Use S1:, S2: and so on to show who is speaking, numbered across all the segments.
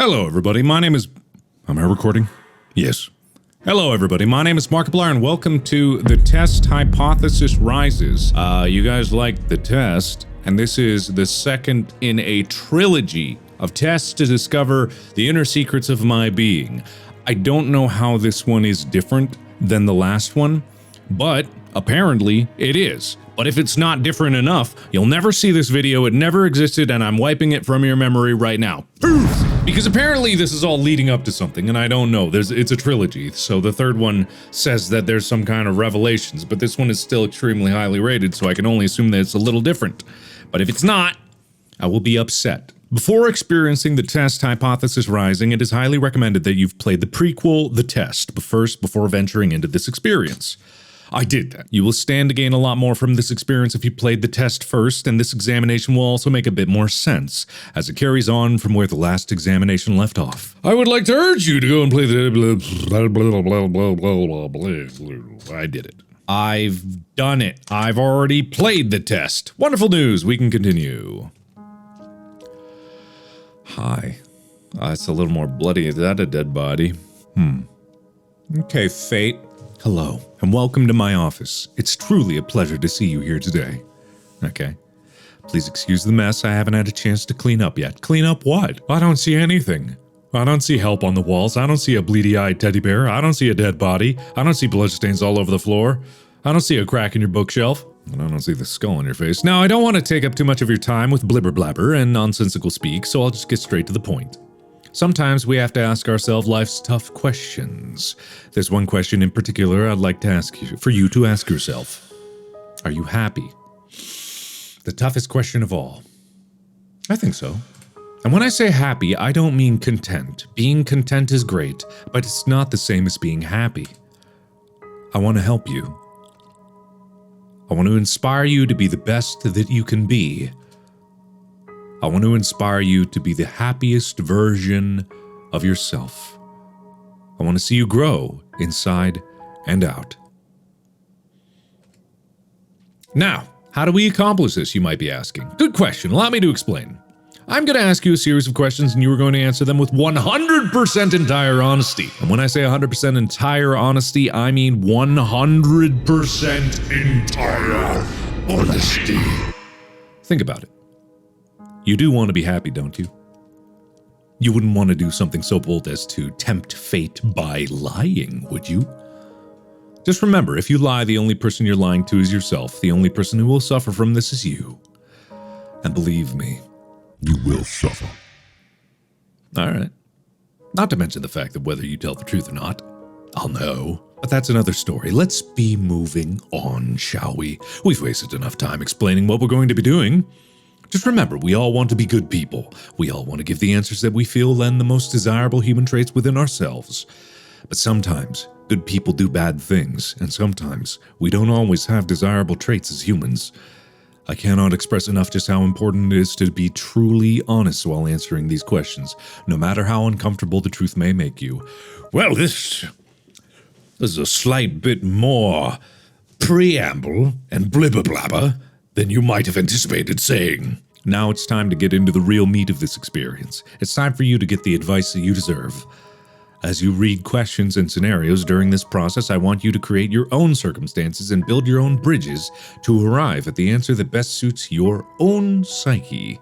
S1: Hello, everybody. My name is... Am I recording? Yes. Hello, everybody. My name is Markiplier, and welcome to The Test Hypothesis Rises. You guys liked the test, and this is the second in a trilogy of tests to discover the inner secrets of my being. I don't know how this one is different than the last one, but apparently it is. But if it's not different enough, you'll never see this video. It never existed, and I'm wiping it from your memory right now. Because apparently this is all leading up to something, and I don't know. It's a trilogy, so the third one says that there's some kind of revelations, but this one is still extremely highly rated, so I can only assume that it's a little different. But if it's not, I will be upset. Before experiencing the test Hypothesis Rising, it is highly recommended that you've played the prequel, The Test, before venturing into this experience. I did that. You will stand to gain a lot more from this experience if you played the test first, and this examination will also make a bit more sense, as it carries on from where the last examination left off. I would like to urge you to go and play the... I did it. I've done it. I've already played the test. Wonderful news. We can continue. Hi. It's a little more bloody. Is that a dead body? Okay, Fate. Hello, and welcome to my office. It's truly a pleasure to see you here today. Okay. Please excuse the mess. I haven't had a chance to clean up yet. Clean up what? I don't see anything. I don't see help on the walls. I don't see a bleedy-eyed teddy bear. I don't see a dead body. I don't see bloodstains all over the floor. I don't see a crack in your bookshelf. And I don't see the skull on your face. Now, I don't want to take up too much of your time with blibber blabber and nonsensical speak, so I'll just get straight to the point. Sometimes we have to ask ourselves life's tough questions. There's one question in particular I'd like to ask you, for you to ask yourself. Are you happy? The toughest question of all. I think so. And when I say happy, I don't mean content. Being content is great, but it's not the same as being happy. I want to help you. I want to inspire you to be the best that you can be. I want to inspire you to be the happiest version of yourself. I want to see you grow inside and out. Now, how do we accomplish this, you might be asking? Good question. Allow me to explain. I'm going to ask you a series of questions, and you are going to answer them with 100% entire honesty. And when I say 100% entire honesty, I mean 100% entire honesty. Think about it. You do want to be happy, don't you? You wouldn't want to do something so bold as to tempt fate by lying, would you? Just remember, if you lie, the only person you're lying to is yourself. The only person who will suffer from this is you. And believe me, you will suffer. Alright. Not to mention the fact that whether you tell the truth or not, I'll know. But that's another story. Let's be moving on, shall we? We've wasted enough time explaining what we're going to be doing. Just remember, we all want to be good people. We all want to give the answers that we feel lend the most desirable human traits within ourselves. But sometimes, good people do bad things, and sometimes we don't always have desirable traits as humans. I cannot express enough just how important it is to be truly honest while answering these questions, no matter how uncomfortable the truth may make you. Well, this is a slight bit more preamble and blibber blabber than you might have anticipated saying. Now it's time to get into the real meat of this experience. It's time for you to get the advice that you deserve. As you read questions and scenarios during this process, I want you to create your own circumstances and build your own bridges to arrive at the answer that best suits your own psyche.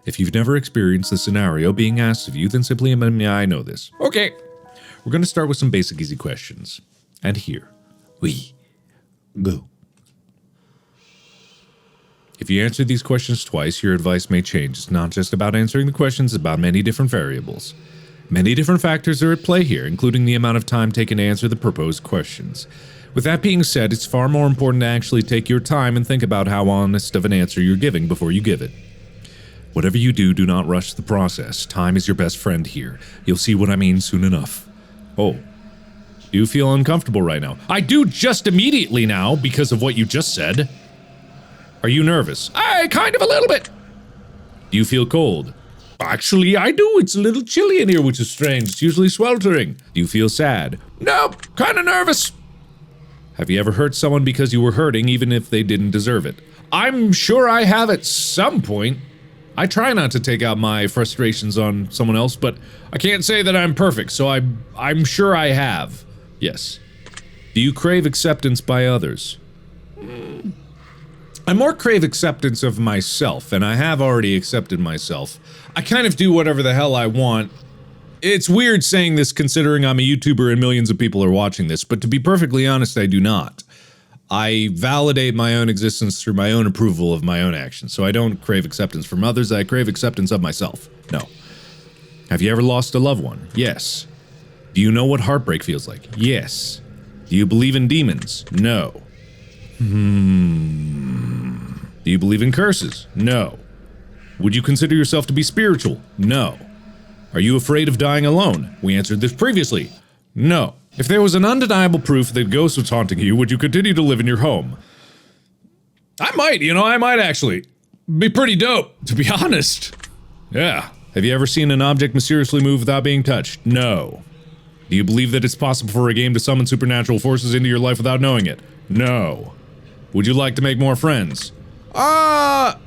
S1: If you've never experienced the scenario being asked of you, then simply I know this. Okay, we're going to start with some basic easy questions. And here we go. If you answer these questions twice, your advice may change. It's not just about answering the questions, it's about many different variables. Many different factors are at play here, including the amount of time taken to answer the proposed questions. With that being said, it's far more important to actually take your time and think about how honest of an answer you're giving before you give it. Whatever you do, do not rush the process. Time is your best friend here. You'll see what I mean soon enough. Oh, do you feel uncomfortable right now? I do just immediately now because of what you just said. Are you nervous? Kind of a little bit. Do you feel cold? Actually, I do. It's a little chilly in here, which is strange. It's usually sweltering. Do you feel sad? Nope, kind of nervous. Have you ever hurt someone because you were hurting, even if they didn't deserve it? I'm sure I have at some point. I try not to take out my frustrations on someone else, but I can't say that I'm perfect, so I'm sure I have. Yes. Do you crave acceptance by others? I more crave acceptance of myself, and I have already accepted myself. I kind of do whatever the hell I want. It's weird saying this considering I'm a YouTuber and millions of people are watching this, but to be perfectly honest, I do not. I validate my own existence through my own approval of my own actions, so I don't crave acceptance from others, I crave acceptance of myself. No. Have you ever lost a loved one? Yes. Do you know what heartbreak feels like? Yes. Do you believe in demons? No. Do you believe in curses? No. Would you consider yourself to be spiritual? No. Are you afraid of dying alone? We answered this previously. No. If there was an undeniable proof that ghosts was haunting you, would you continue to live in your home? I might, I might actually. Be pretty dope, to be honest. Yeah. Have you ever seen an object mysteriously move without being touched? No. Do you believe that it's possible for a game to summon supernatural forces into your life without knowing it? No. Would you like to make more friends? Not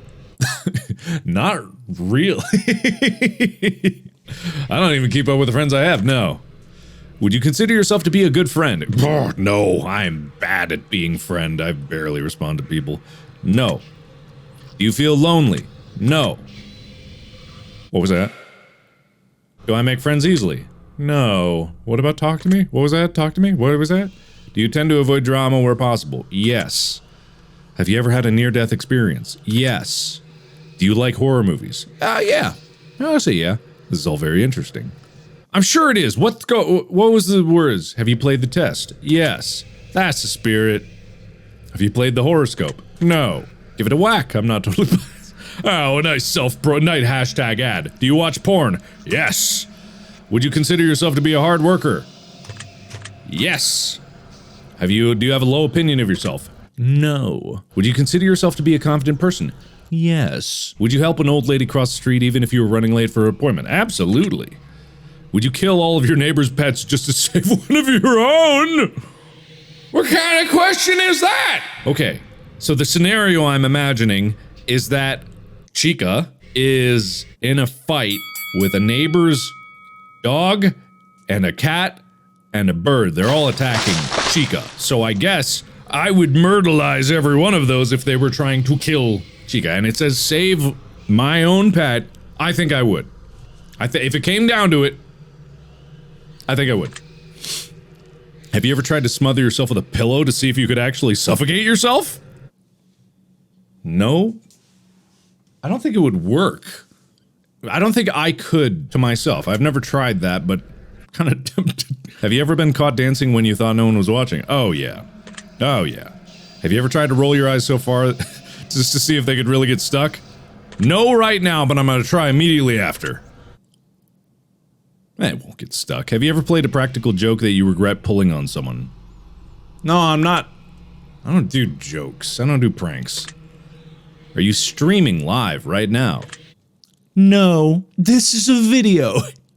S1: really. I don't even keep up with the friends I have, no. Would you consider yourself to be a good friend? No, I'm bad at being friend. I barely respond to people. No. Do you feel lonely? No. What was that? Do I make friends easily? No. What about talk to me? What was that? Talk to me? What was that? Do you tend to avoid drama where possible? Yes. Have you ever had a near-death experience? Yes. Do you like horror movies? Yeah. I'll say yeah. This is all very interesting. I'm sure it is. What was the words? Have you played the test? Yes. That's the spirit. Have you played the horoscope? No. Give it a whack. I'm not totally biased. Oh, a nice night hashtag ad. Do you watch porn? Yes. Would you consider yourself to be a hard worker? Yes. Do you have a low opinion of yourself? No. Would you consider yourself to be a confident person? Yes. Would you help an old lady cross the street even if you were running late for an appointment? Absolutely. Would you kill all of your neighbor's pets just to save one of your own? What kind of question is that? Okay, so the scenario I'm imagining is that Chica is in a fight with a neighbor's dog and a cat and a bird. They're all attacking Chica. So I guess I would myrtleize every one of those if they were trying to kill Chica. And it says save my own pet. I think I would. If it came down to it, I think I would. Have you ever tried to smother yourself with a pillow to see if you could actually suffocate yourself? No. I don't think it would work. I don't think I could to myself. I've never tried that, but kind of tempted. Have you ever been caught dancing when you thought no one was watching? Oh yeah. Oh yeah. Have you ever tried to roll your eyes so far just to see if they could really get stuck? No right now, but I'm gonna try immediately after. It won't get stuck. Have you ever played a practical joke that you regret pulling on someone? No, I'm not. I don't do jokes. I don't do pranks. Are you streaming live right now? No, this is a video.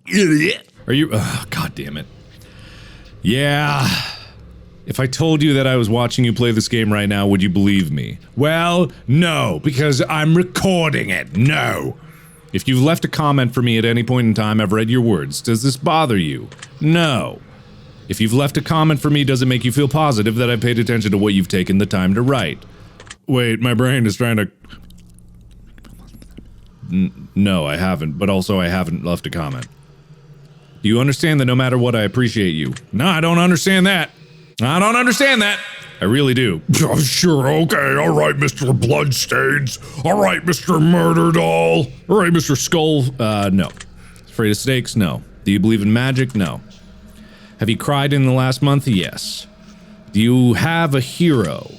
S1: Idiot. Are you? God damn it. Yeah. If I told you that I was watching you play this game right now, would you believe me? Well, no, because I'm recording it. No. If you've left a comment for me at any point in time, I've read your words. Does this bother you? No. If you've left a comment for me, does it make you feel positive that I paid attention to what you've taken the time to write? Wait, my brain is trying to... No, I haven't, but also I haven't left a comment. Do you understand that no matter what, I appreciate you? No, I don't understand that. I don't understand that. I really do. Sure, okay, alright, Mr. Bloodstains. Alright, Mr. Murder Doll. Alright, Mr. Skull. No. Afraid of snakes? No. Do you believe in magic? No. Have you cried in the last month? Yes. Do you have a hero?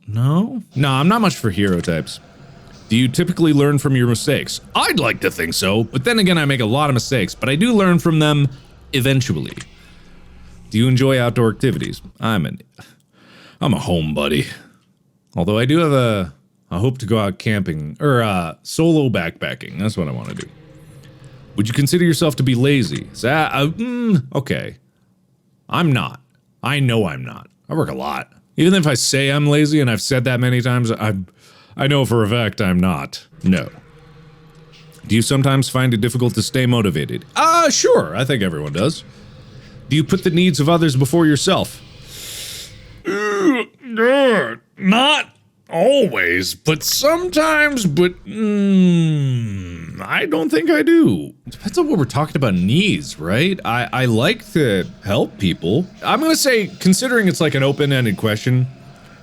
S1: No? No, I'm not much for hero types. Do you typically learn from your mistakes? I'd like to think so, but then again I make a lot of mistakes, but I do learn from them eventually. Do you enjoy outdoor activities? I'm a homebody. Although I do have I hope to go out camping, or solo backpacking. That's what I want to do. Would you consider yourself to be lazy? Okay. I'm not. I know I'm not. I work a lot. Even if I say I'm lazy, and I've said that many times, I know for a fact I'm not. No. Do you sometimes find it difficult to stay motivated? Sure, I think everyone does. Do you put the needs of others before yourself? Not always, but sometimes, but I don't think I do. Depends on what we're talking about needs, right? I like to help people. I'm gonna say, considering it's like an open-ended question,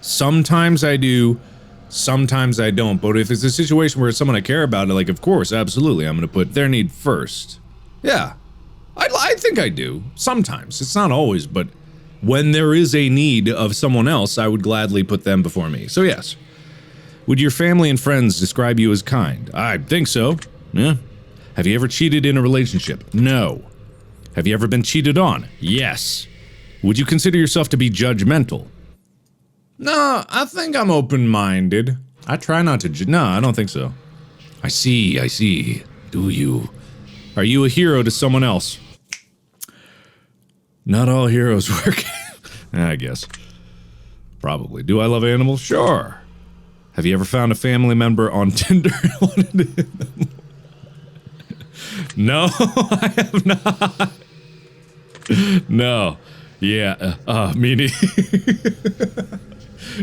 S1: sometimes I do, sometimes I don't. But if it's a situation where it's someone I care about, like, of course, absolutely, I'm gonna put their need first. Yeah, I think I do. Sometimes. It's not always, but when there is a need of someone else, I would gladly put them before me. So yes. Would your family and friends describe you as kind? I think so. Yeah. Have you ever cheated in a relationship? No. Have you ever been cheated on? Yes. Would you consider yourself to be judgmental? No, I think I'm open-minded. I try not to no, I don't think so. I see. Do you? Are you a hero to someone else? Not all heroes work. I guess. Probably. Do I love animals? Sure. Have you ever found a family member on Tinder? No, I have not. No. Yeah, me neither.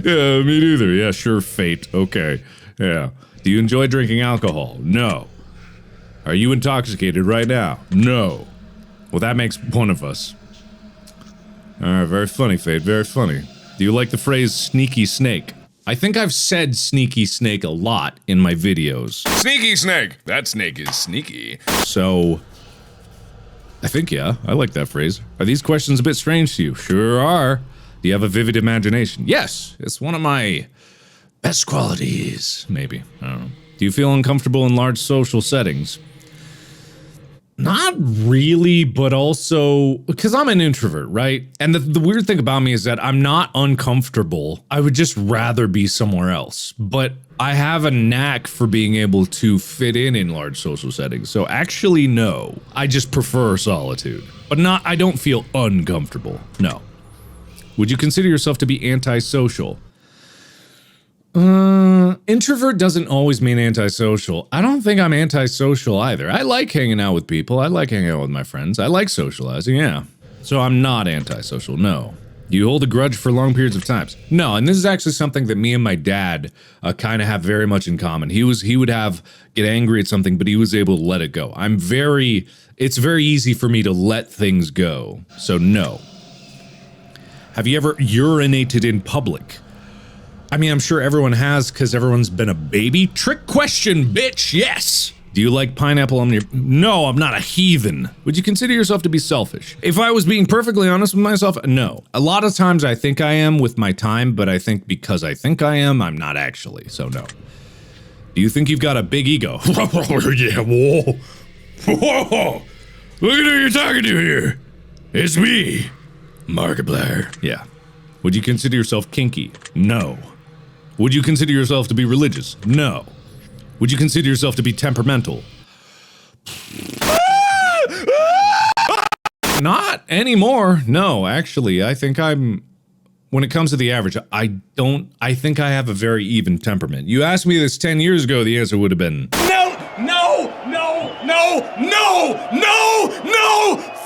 S1: Yeah, me neither. Yeah, sure, fate. Okay. Yeah. Do you enjoy drinking alcohol? No. Are you intoxicated right now? No. Well, that makes one of us. Alright, very funny, Fate, very funny. Do you like the phrase sneaky snake? I think I've said sneaky snake a lot in my videos.
S2: Sneaky snake! That snake is sneaky.
S1: So, I think, yeah, I like that phrase. Are these questions a bit strange to you? Sure are. Do you have a vivid imagination? Yes, it's one of my best qualities. Maybe, I don't know. Do you feel uncomfortable in large social settings? Not really, but also, because I'm an introvert, right? And the weird thing about me is that I'm not uncomfortable. I would just rather be somewhere else. But I have a knack for being able to fit in large social settings. So actually, no. I just prefer solitude. But I don't feel uncomfortable. No. Would you consider yourself to be antisocial? Introvert doesn't always mean antisocial. I don't think I'm antisocial either. I like hanging out with people. I like hanging out with my friends. I like socializing, yeah. So I'm not antisocial, no. Do you hold a grudge for long periods of times? No, and this is actually something that me and my dad kind of have very much in common. He would get angry at something, but he was able to let it go. It's very easy for me to let things go, so no. Have you ever urinated in public? I mean, I'm sure everyone has, because everyone's been a baby. Trick question, bitch, yes! Do you like pineapple on your— No, I'm not a heathen. Would you consider yourself to be selfish? If I was being perfectly honest with myself, no. A lot of times I think I am with my time, but I think because I think I am, I'm not actually, so no. Do you think you've got a big ego? Yeah, whoa. Whoa! Look at who you're talking to here. It's me, Markiplier. Yeah. Would you consider yourself kinky? No. Would you consider yourself to be religious? No. Would you consider yourself to be temperamental? Not anymore. No, actually, I think when it comes to the average, I think I have a very even temperament. You asked me this 10 years ago, the answer would have been no,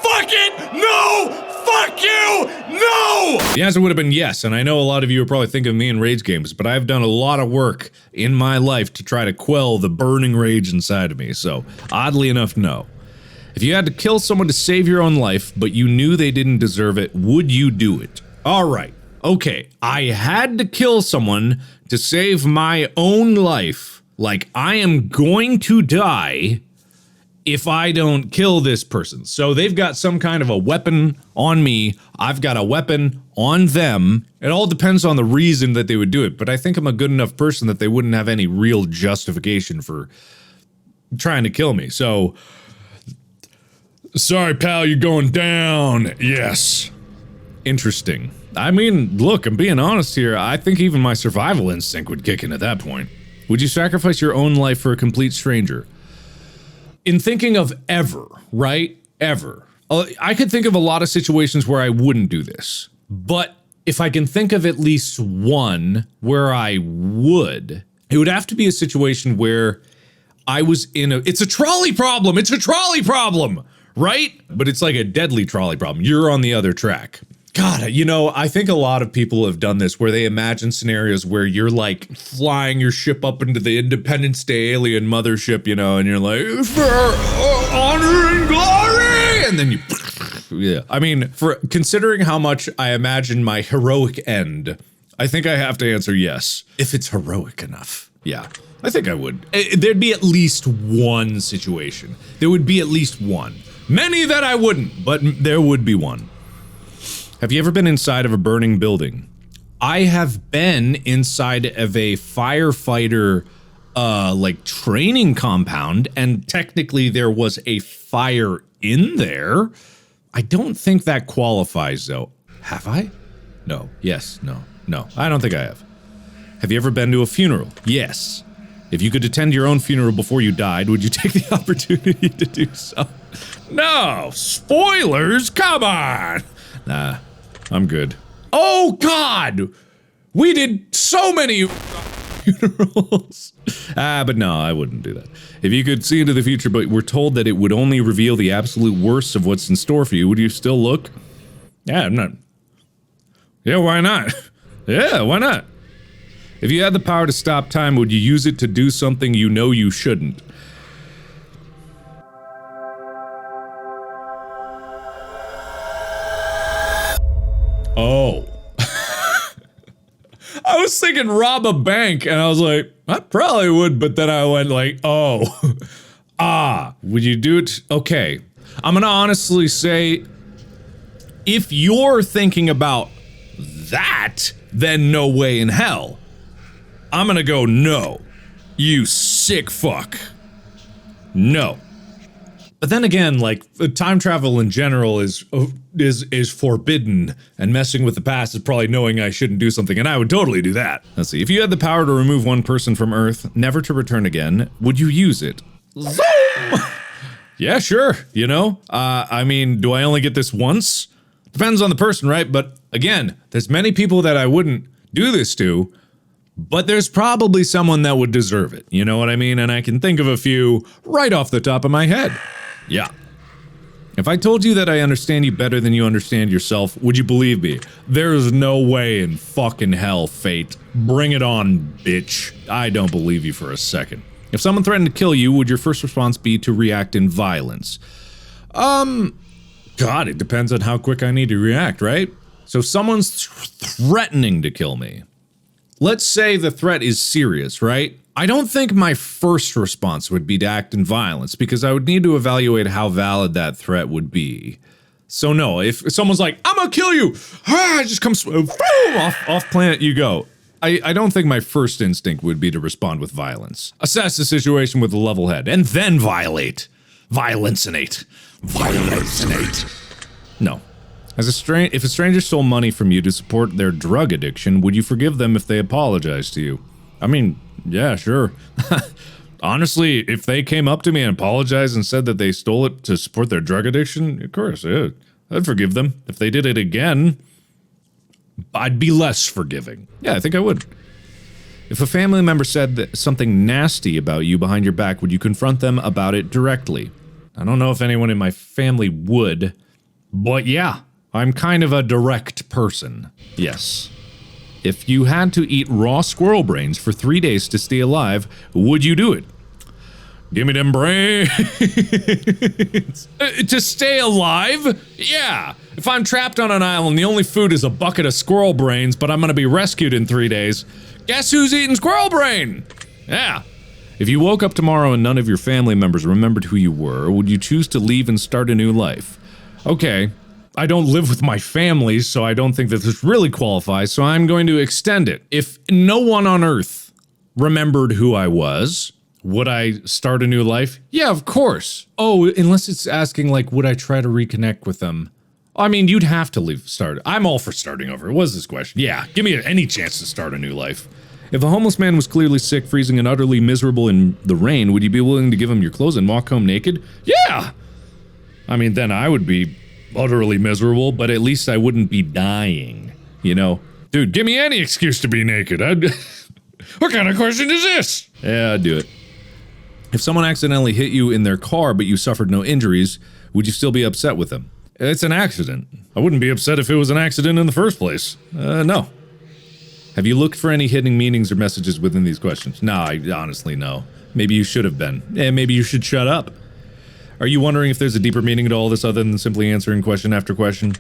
S1: fuck it, no! Fuck you! No! The answer would have been yes, and I know a lot of you are probably thinking of me in rage games, but I've done a lot of work in my life to try to quell the burning rage inside of me, so oddly enough, no. If you had to kill someone to save your own life, but you knew they didn't deserve it, would you do it? Alright, okay, I had to kill someone to save my own life, like I am going to die if I don't kill this person. So they've got some kind of a weapon on me, I've got a weapon on them. It all depends on the reason that they would do it, but I think I'm a good enough person that they wouldn't have any real justification for trying to kill me. So, sorry pal, you're going down. Yes. Interesting. I mean, look, I'm being honest here, I think even my survival instinct would kick in at that point. Would you sacrifice your own life for a complete stranger? In thinking of ever, right? Ever. I could think of a lot of situations where I wouldn't do this. But if I can think of at least one where I would, it would have to be a situation where it's a trolley problem. It's a trolley problem, right? But it's like a deadly trolley problem. You're on the other track. God, you know, I think a lot of people have done this where they imagine scenarios where you're like flying your ship up into the Independence Day alien mothership, you know, and you're like, for honor and glory, and then you, yeah. I mean, for considering how much I imagine my heroic end, I think I have to answer yes, if it's heroic enough. Yeah, I think I would. There'd be at least one situation. There would be at least one. Many that I wouldn't, but there would be one. Have you ever been inside of a burning building? I have been inside of a firefighter, like training compound, and technically there was a fire in there. I don't think that qualifies though. Have I? No. Yes. No. No. I don't think I have. Have you ever been to a funeral? Yes. If you could attend your own funeral before you died, would you take the opportunity to do so? No! Spoilers? Come on! Nah, I'm good. Oh God! We did so many funerals! But no, I wouldn't do that. If you could see into the future, but we're told that it would only reveal the absolute worst of what's in store for you, would you still look? Yeah, I'm not. Yeah, why not? Yeah, why not? If you had the power to stop time, would you use it to do something you know you shouldn't? Oh. I was thinking rob a bank, and I was like, I probably would, but then I went like, oh. Would you do it? Okay. I'm gonna honestly say, if you're thinking about that, then no way in hell. I'm gonna go no. You sick fuck. No. But then again, like, time travel in general is forbidden, and messing with the past is probably knowing I shouldn't do something, and I would totally do that. Let's see, if you had the power to remove one person from Earth, never to return again, would you use it? Zoom! Yeah, sure, you know? I mean, do I only get this once? Depends on the person, right? But again, there's many people that I wouldn't do this to, but there's probably someone that would deserve it, you know what I mean? And I can think of a few right off the top of my head. Yeah. If I told you that I understand you better than you understand yourself, would you believe me? There's no way in fucking hell, fate. Bring it on, bitch. I don't believe you for a second. If someone threatened to kill you, would your first response be to react in violence? God, it depends on how quick I need to react, right? So if someone's threatening to kill me, let's say the threat is serious, right? I don't think my first response would be to act in violence, because I would need to evaluate how valid that threat would be. So no, if someone's like, I'm gonna kill you! Just come boom, off planet you go. I don't think my first instinct would be to respond with violence. Assess the situation with a level head, and then violate. Violencinate. Violencinate. No. If a stranger stole money from you to support their drug addiction, would you forgive them if they apologized to you? I mean, yeah, sure. Honestly, if they came up to me and apologized and said that they stole it to support their drug addiction, of course, yeah, I'd forgive them. If they did it again, I'd be less forgiving. Yeah, I think I would. If a family member said something nasty about you behind your back, would you confront them about it directly? I don't know if anyone in my family would, but yeah, I'm kind of a direct person. Yes. If you had to eat raw squirrel brains for 3 days to stay alive, would you do it? Give me them brains. To stay alive? Yeah. If I'm trapped on an island, the only food is a bucket of squirrel brains, but I'm gonna be rescued in 3 days. Guess who's eating squirrel brain? Yeah. If you woke up tomorrow and none of your family members remembered who you were, would you choose to leave and start a new life? Okay. I don't live with my family, so I don't think that this really qualifies, so I'm going to extend it. If no one on Earth remembered who I was, would I start a new life? Yeah, of course. Oh, unless it's asking, like, would I try to reconnect with them? I mean, you'd have to start. I'm all for starting over. What was this question? Yeah, give me any chance to start a new life. If a homeless man was clearly sick, freezing, and utterly miserable in the rain, would you be willing to give him your clothes and walk home naked? Yeah! I mean, then I would be utterly miserable, but at least I wouldn't be dying, you know? Dude, give me any excuse to be naked. What kind of question is this? Yeah, I'd do it. If someone accidentally hit you in their car but you suffered no injuries, would you still be upset with them? It's an accident. I wouldn't be upset if it was an accident in the first place. No. Have you looked for any hidden meanings or messages within these questions? No, honestly, no. Maybe you should have been. Maybe you should shut up. Are you wondering if there's a deeper meaning to all this other than simply answering question after question?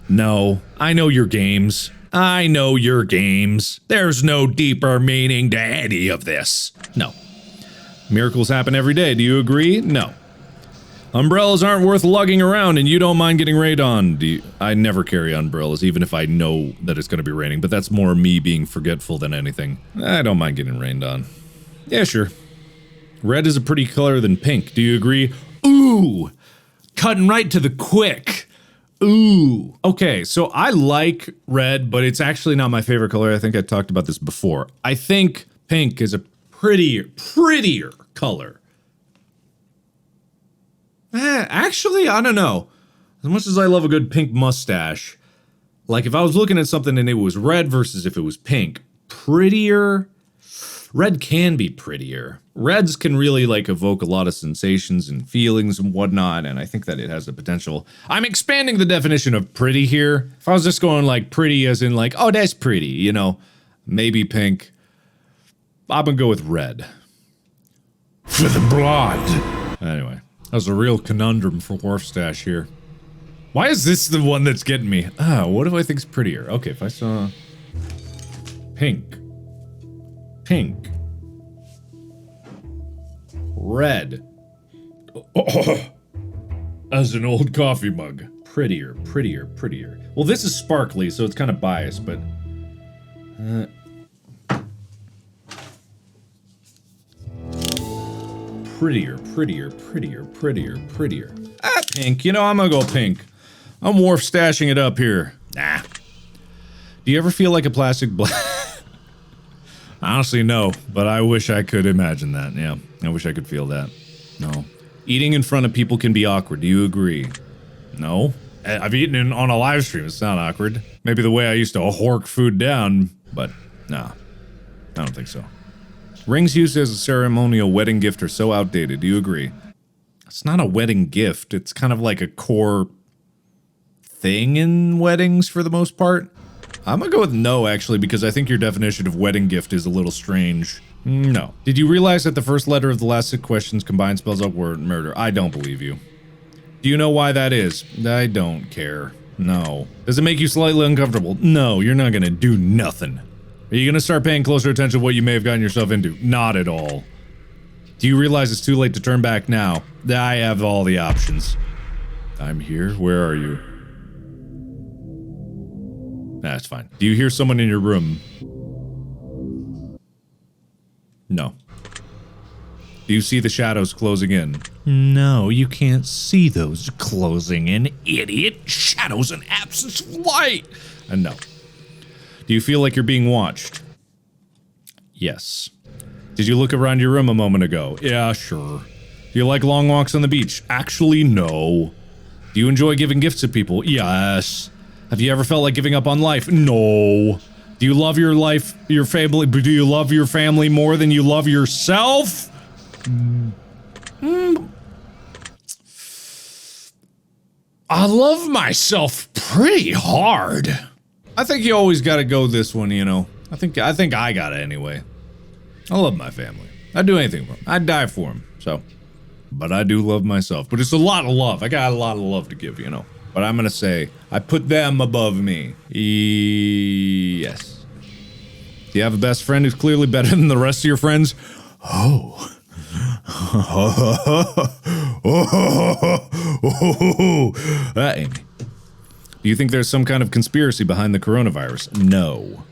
S1: No. I know your games. I know your games. There's no deeper meaning to any of this. No. Miracles happen every day. Do you agree? No. Umbrellas aren't worth lugging around and you don't mind getting rained on. I never carry umbrellas, even if I know that it's going to be raining, but that's more me being forgetful than anything. I don't mind getting rained on. Yeah, sure. Red is a pretty color than pink. Do you agree? Ooh! Cutting right to the quick. Ooh. Okay, so I like red, but it's actually not my favorite color. I think I talked about this before. I think pink is a prettier color. Actually, I don't know. As much as I love a good pink mustache, like if I was looking at something and it was red versus if it was pink, prettier? Red can be prettier. Reds can really like evoke a lot of sensations and feelings and whatnot, and I think that it has the potential. I'm expanding the definition of pretty here. If I was just going like pretty as in like, oh, that's pretty, you know, maybe pink. I'm gonna go with red. For the blood. Anyway. That was a real conundrum for Wharfstash here. Why is this the one that's getting me? What do I think's prettier? Okay, if I saw... Pink. Pink. Red. As an old coffee mug. Prettier. Well, this is sparkly, so it's kind of biased, but... Prettier. Pink. You know, I'm gonna go pink. I'm Wharf stashing it up here. Nah. Do you ever feel like a plastic Honestly, no, but I wish I could imagine that. Yeah, I wish I could feel that. No. Eating in front of people can be awkward. Do you agree? No. I've eaten on a live stream. It's not awkward. Maybe the way I used to hork food down, but nah. I don't think so. Rings used as a ceremonial wedding gift are so outdated. Do you agree? It's not a wedding gift. It's kind of like a core thing in weddings for the most part. I'm gonna go with no, actually, because I think your definition of wedding gift is a little strange. No. Did you realize that the first letter of the last 6 questions combined spells out word murder? I don't believe you. Do you know why that is? I don't care. No. Does it make you slightly uncomfortable? No, you're not gonna do nothing. Are you gonna start paying closer attention to what you may have gotten yourself into? Not at all. Do you realize it's too late to turn back now? I have all the options. I'm here? Where are you? That's fine. Do you hear someone in your room? No. Do you see the shadows closing in? No, you can't see those closing in, idiot. Shadows and absence of light. And no. Do you feel like you're being watched? Yes. Did you look around your room a moment ago? Yeah, sure. Do you like long walks on the beach? Actually, no. Do you enjoy giving gifts to people? Yes. Have you ever felt like giving up on life? No. Do you love your life, your family? Do you love your family more than you love yourself? I love myself pretty hard. I think you always gotta go this one, you know. I think I got it anyway. I love my family. I'd do anything for them. I'd die for them, so. But I do love myself. But it's a lot of love. I got a lot of love to give, you know. But I'm gonna say, I put them above me. Yes. Do you have a best friend who's clearly better than the rest of your friends? Oh. That ain't me. Do you think there's some kind of conspiracy behind the coronavirus? No.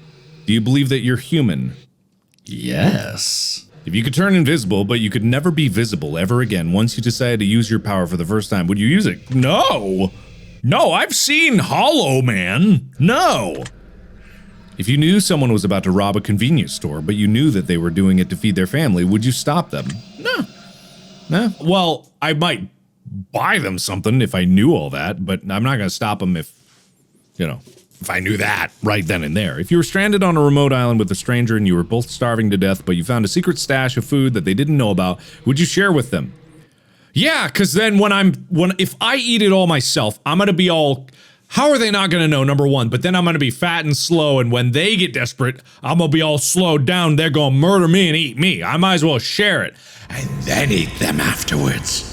S1: Do you believe that you're human? Yes. If you could turn invisible, but you could never be visible ever again once you decided to use your power for the first time, would you use it? No! No, I've seen Hollow Man. No! If you knew someone was about to rob a convenience store, but you knew that they were doing it to feed their family, would you stop them? No. No? Well, I might buy them something if I knew all that, but I'm not gonna stop them if, you know, If I knew that right then and there. If you were stranded on a remote island with a stranger and you were both starving to death, but you found a secret stash of food that they didn't know about, would you share with them? Yeah, because then if I eat it all myself, I'm gonna be all, how are they not gonna know, number one? But then I'm gonna be fat and slow, and when they get desperate, I'm gonna be all slowed down, they're gonna murder me and eat me. I might as well share it. And then eat them afterwards.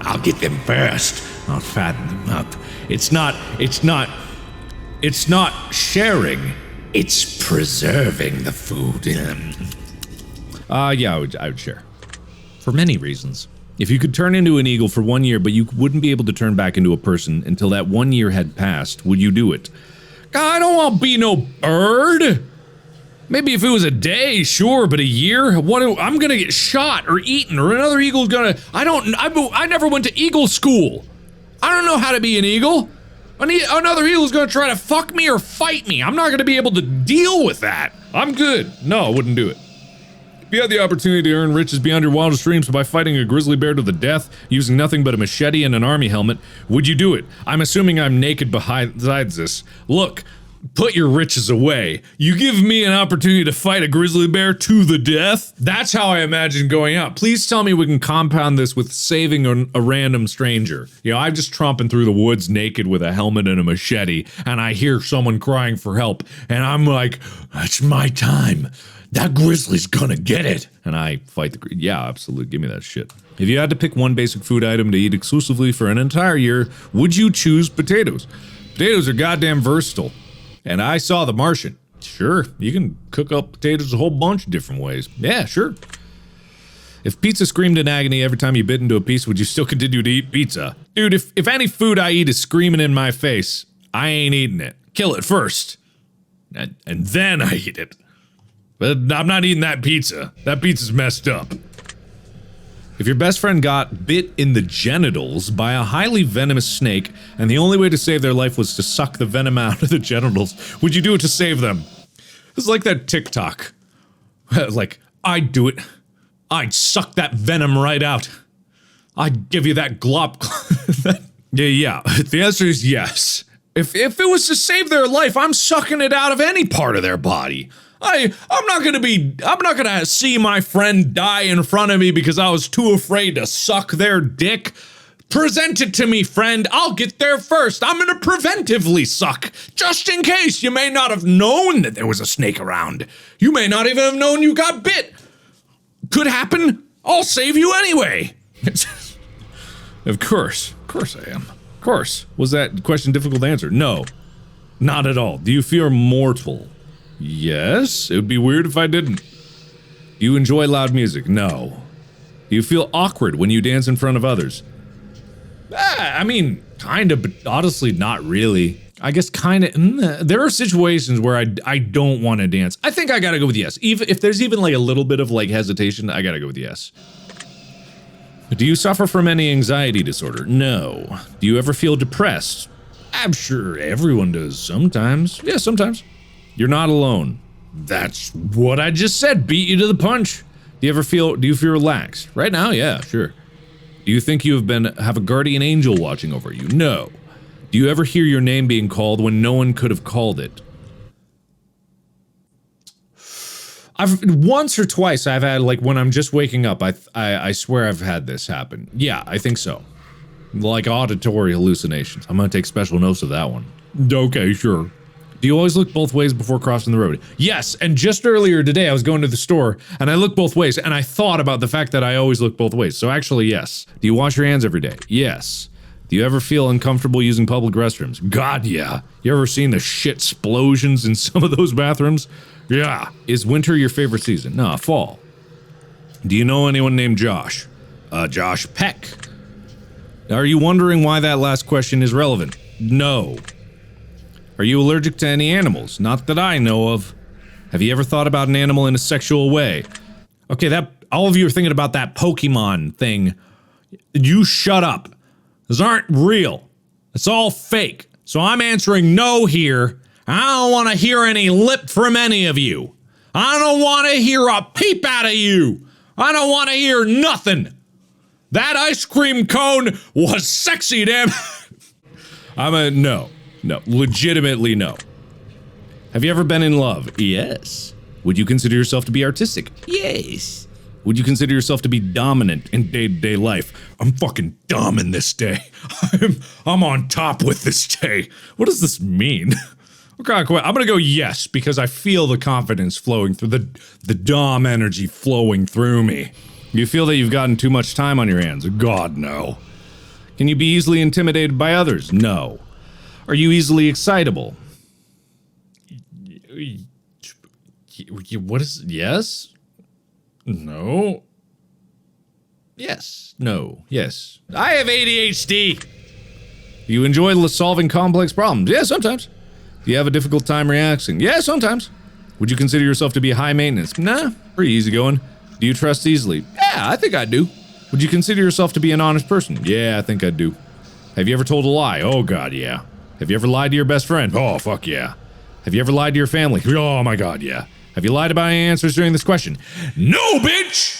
S1: I'll get them first. I'll fatten them up. It's not sharing, it's preserving the food. Yeah, I would share. For many reasons. If you could turn into an eagle for 1 year, but you wouldn't be able to turn back into a person until that 1 year had passed, would you do it? God, I don't want to be no bird. Maybe if it was a day, sure, but a year? I'm gonna get shot or eaten, or another eagle's gonna, I never went to eagle school. I don't know how to be an eagle. Another eagle's gonna try to fuck me or fight me. I'm not gonna be able to deal with that. I'm good. No, I wouldn't do it. If you had the opportunity to earn riches beyond your wildest dreams by fighting a grizzly bear to the death, using nothing but a machete and an army helmet, would you do it? I'm assuming I'm naked besides this. Look, put your riches away. You give me an opportunity to fight a grizzly bear to the death? That's how I imagine going out. Please tell me we can compound this with saving a random stranger. You know, I'm just tromping through the woods naked with a helmet and a machete, and I hear someone crying for help, and I'm like, that's my time. That grizzly's gonna get it. And I fight the yeah, absolutely, give me that shit. If you had to pick one basic food item to eat exclusively for an entire year, would you choose potatoes? Potatoes are goddamn versatile. And I saw The Martian. Sure, you can cook up potatoes a whole bunch of different ways. Yeah, sure. If pizza screamed in agony every time you bit into a piece, would you still continue to eat pizza? Dude, if any food I eat is screaming in my face, I ain't eating it. Kill it first. And then I eat it. But I'm not eating that pizza. That pizza's messed up. If your best friend got bit in the genitals by a highly venomous snake, and the only way to save their life was to suck the venom out of the genitals, would you do it to save them? It's like that TikTok. Like, I'd do it. I'd suck that venom right out. I'd give you that glop. Yeah. The answer is yes. If it was to save their life, I'm sucking it out of any part of their body. I'm not gonna see my friend die in front of me because I was too afraid to suck their dick. Present it to me, friend. I'll get there first. I'm gonna preventively suck, just in case. You may not have known that there was a snake around. You may not even have known you got bit. Could happen. I'll save you anyway. Of course I am. Of course. Was that question difficult to answer? No, not at all. Do you fear mortal? Yes, it would be weird if I didn't. Do you enjoy loud music? No. Do you feel awkward when you dance in front of others? I mean, kind of, but honestly, not really. I guess kind of. There are situations where I don't want to dance. I think I gotta go with yes. Even if there's even like a little bit of like hesitation, I gotta go with yes. Do you suffer from any anxiety disorder? No. Do you ever feel depressed? I'm sure everyone does sometimes. Yeah, sometimes. You're not alone. That's what I just said. Beat you to the punch. Do you feel relaxed? Right now, yeah, sure. Do you think you have a guardian angel watching over you? No. Do you ever hear your name being called when no one could have called it? Once or twice I've had, like, when I'm just waking up, I swear I've had this happen. Yeah, I think so. Like auditory hallucinations. I'm gonna take special notes of that one. Okay, sure. Do you always look both ways before crossing the road? Yes, and just earlier today I was going to the store, and I looked both ways, and I thought about the fact that I always look both ways, so actually yes. Do you wash your hands every day? Yes. Do you ever feel uncomfortable using public restrooms? God, yeah. You ever seen the shit explosions in some of those bathrooms? Yeah. Is winter your favorite season? No, fall. Do you know anyone named Josh? Josh Peck. Are you wondering why that last question is relevant? No. Are you allergic to any animals? Not that I know of. Have you ever thought about an animal in a sexual way? Okay, all of you are thinking about that Pokemon thing. You shut up. Those aren't real. It's all fake. So I'm answering no here. I don't want to hear any lip from any of you. I don't want to hear a peep out of you. I don't want to hear nothing. That ice cream cone was sexy, damn. No, legitimately no. Have you ever been in love? Yes. Would you consider yourself to be artistic? Yes. Would you consider yourself to be dominant in day-to-day life? I'm fucking dumb in this day. I'm on top with this day. What does this mean? Okay, I'm gonna go yes, because I feel the confidence flowing through, the dom energy flowing through me. You feel that you've gotten too much time on your hands? God, no. Can you be easily intimidated by others? No. Are you easily excitable? What is, yes? No. Yes. No. Yes. I have ADHD. Do you enjoy solving complex problems? Yeah, sometimes. Do you have a difficult time reacting? Yeah, sometimes. Would you consider yourself to be high maintenance? Nah, pretty easygoing. Do you trust easily? Yeah, I think I do. Would you consider yourself to be an honest person? Yeah, I think I do. Have you ever told a lie? Oh god, yeah. Have you ever lied to your best friend? Oh, fuck yeah. Have you ever lied to your family? Oh my god, yeah. Have you lied about any answers during this question? No, bitch!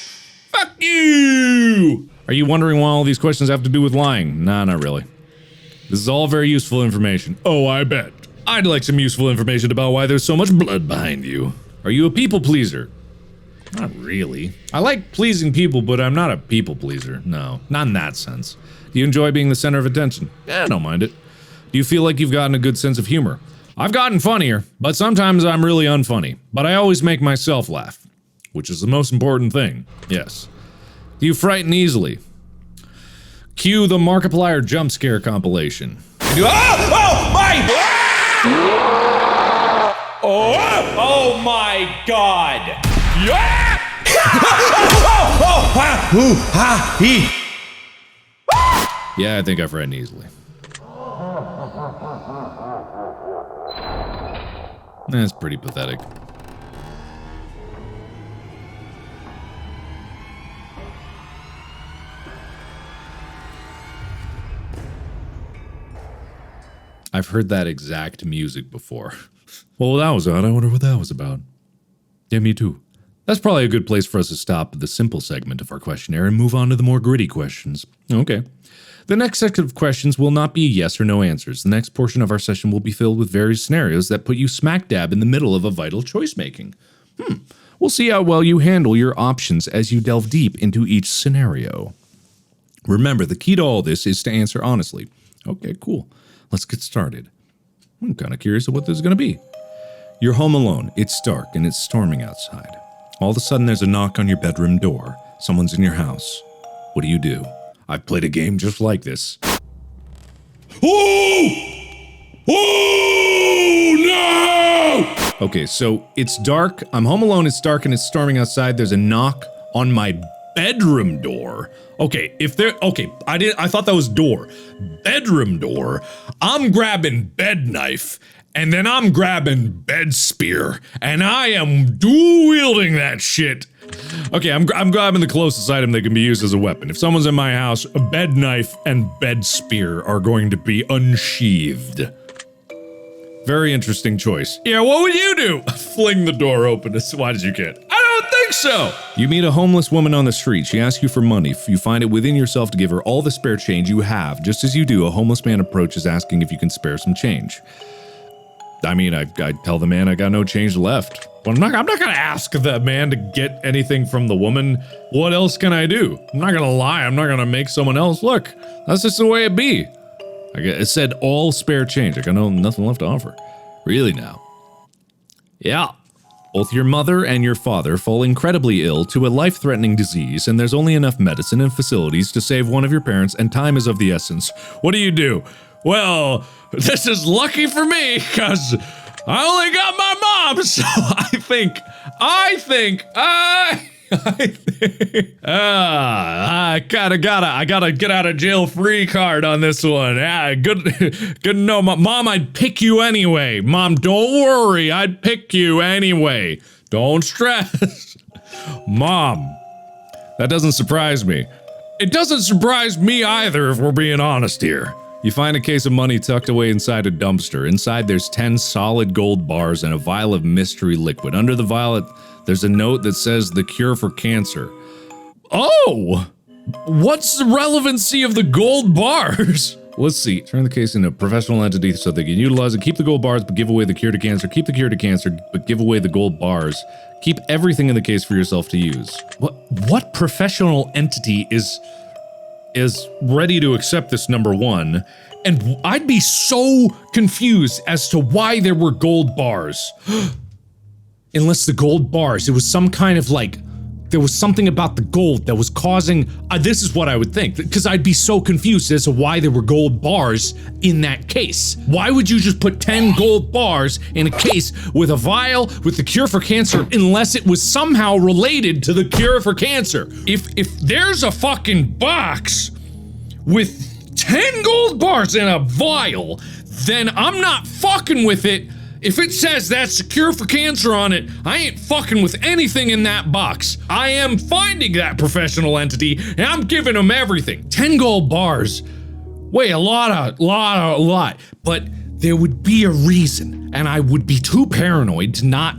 S1: Fuck you! Are you wondering why all these questions have to do with lying? Nah, not really. This is all very useful information. Oh, I bet. I'd like some useful information about why there's so much blood behind you. Are you a people pleaser? Not really. I like pleasing people, but I'm not a people pleaser. No, not in that sense. Do you enjoy being the center of attention? Yeah, I don't mind it. Do you feel like you've gotten a good sense of humor? I've gotten funnier, but sometimes I'm really unfunny. But I always make myself laugh, which is the most important thing. Yes. Do you frighten easily? Cue the Markiplier jump scare compilation. Oh my!
S3: Oh my god!
S1: Yeah! Yeah, I think I frighten easily. That's pretty pathetic. I've heard that exact music before. Well, that was odd. I wonder what that was about. Yeah, me too. That's probably a good place for us to stop the simple segment of our questionnaire and move on to the more gritty questions. Okay. The next set of questions will not be yes or no answers. The next portion of our session will be filled with various scenarios that put you smack dab in the middle of a vital choice making. We'll see how well you handle your options as you delve deep into each scenario. Remember, the key to all this is to answer honestly. Okay, cool. Let's get started. I'm kind of curious of what this is going to be. You're home alone. It's dark and it's storming outside. All of a sudden, there's a knock on your bedroom door. Someone's in your house. What do? I've played a game just like this. Oh! Oh, no! Okay, so it's dark. I'm home alone. It's dark and it's storming outside. There's a knock on my bedroom door. Okay, I thought that was door. Bedroom door. I'm grabbing bed knife, and then I'm grabbing bed spear, and I am dual wielding that shit. Okay, I'm grabbing the closest item that can be used as a weapon. If someone's in my house, a bed knife and bed spear are going to be unsheathed. Very interesting choice. Yeah, what would you do? Fling the door open as wide as you can. I don't think so! You meet a homeless woman on the street. She asks you for money. You find it within yourself to give her all the spare change you have. Just as you do, a homeless man approaches asking if you can spare some change. I mean, I tell the man I got no change left. But I'm not gonna ask the man to get anything from the woman. What else can I do? I'm not gonna lie. I'm not gonna make someone else look. That's just the way it be. It said all spare change. I got nothing left to offer. Really now? Yeah. Both your mother and your father fall incredibly ill to a life-threatening disease, and there's only enough medicine and facilities to save one of your parents, and time is of the essence. What do? Well, this is lucky for me, because I only got my mom, so I gotta get out of jail free card on this one. Yeah, good to know. Mom, I'd pick you anyway. Mom, don't worry, I'd pick you anyway. Don't stress. Mom, that doesn't surprise me. It doesn't surprise me either, if we're being honest here. You find a case of money tucked away inside a dumpster. Inside there's 10 solid gold bars and a vial of mystery liquid. Under the vial, there's a note that says the cure for cancer. Oh! What's the relevancy of the gold bars? let's see. Turn the case into a professional entity so they can utilize it. Keep the gold bars, but give away the cure to cancer. Keep the cure to cancer, but give away the gold bars. Keep everything in the case for yourself to use. What professional entity is ready to accept this, number one? And I'd be so confused as to why there were gold bars. Unless the gold bars, it was some kind of like, there was something about the gold that was causing, this is what I would think, because I'd be so confused as to why there were gold bars in that case. Why would you just put 10 gold bars in a case with a vial with the cure for cancer unless it was somehow related to the cure for cancer? If there's a fucking box with 10 gold bars in a vial, then I'm not fucking with it. If it says that's a cure for cancer on it, I ain't fucking with anything in that box. I am finding that professional entity and I'm giving them everything. 10 gold bars. Wait, a lot. But there would be a reason, and I would be too paranoid to not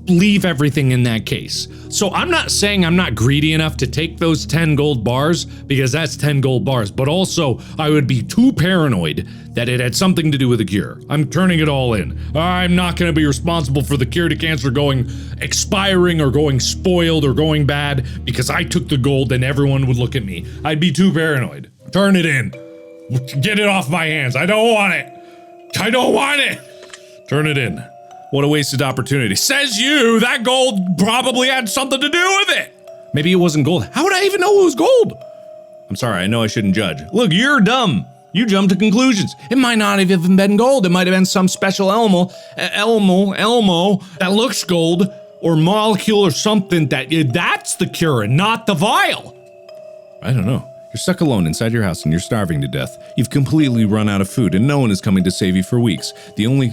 S1: leave everything in that case. So I'm not saying I'm not greedy enough to take those 10 gold bars, because that's 10 gold bars, but also I would be too paranoid that it had something to do with the cure. I'm turning it all in. I'm not gonna be responsible for the cure to cancer going expiring or going spoiled or going bad because I took the gold and everyone would look at me. I'd be too paranoid. Turn it in. Get it off my hands. I don't want it. I don't want it. Turn it in. What a wasted opportunity. Says you, that gold probably had something to do with it. Maybe it wasn't gold. How would I even know it was gold? I'm sorry, I know I shouldn't judge. Look, you're dumb. You jump to conclusions. It might not have even been gold. It might have been some special Elmo that looks gold, or molecule or something that's the cure and not the vial. I don't know. You're stuck alone inside your house and you're starving to death. You've completely run out of food and no one is coming to save you for weeks. The only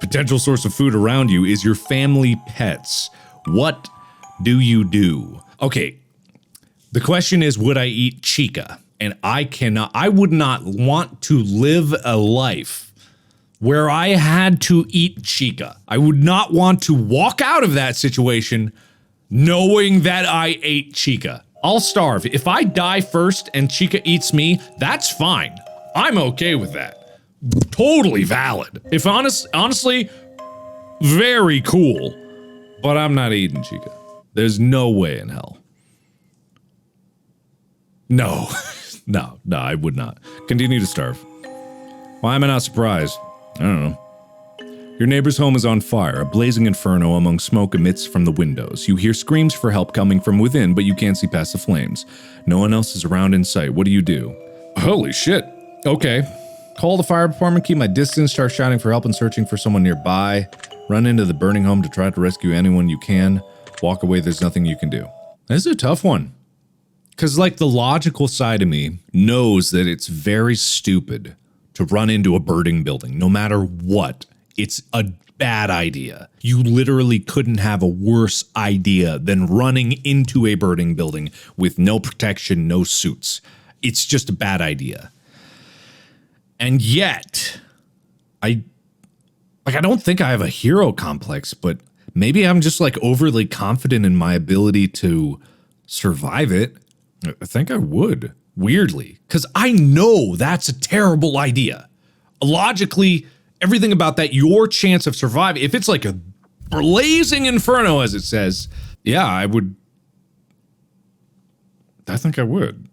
S1: potential source of food around you is your family pets. What do you do? Okay, the question is, would I eat Chica? And I would not want to live a life where I had to eat Chica. I would not want to walk out of that situation knowing that I ate Chica. I'll starve. If I die first and Chica eats me, that's fine. I'm okay with that. Totally valid. If honestly, very cool. But I'm not eating Chica. There's no way in hell. No. No, I would not. Continue to starve. Why am I not surprised? I don't know. Your neighbor's home is on fire, a blazing inferno among smoke emits from the windows. You hear screams for help coming from within, but you can't see past the flames. No one else is around in sight. What do you do? Holy shit. Okay. Call the fire department, keep my distance, start shouting for help and searching for someone nearby. Run into the burning home to try to rescue anyone you can. Walk away, there's nothing you can do. This is a tough one. Because, like, the logical side of me knows that it's very stupid to run into a burning building, no matter what. It's a bad idea. You literally couldn't have a worse idea than running into a burning building with no protection, no suits. It's just a bad idea. And yet, I don't think I have a hero complex, but maybe I'm just, like, overly confident in my ability to survive it. I think I would, weirdly, because I know that's a terrible idea. Logically, everything about that, your chance of surviving, if it's like a blazing inferno, as it says, yeah, I would. I think I would.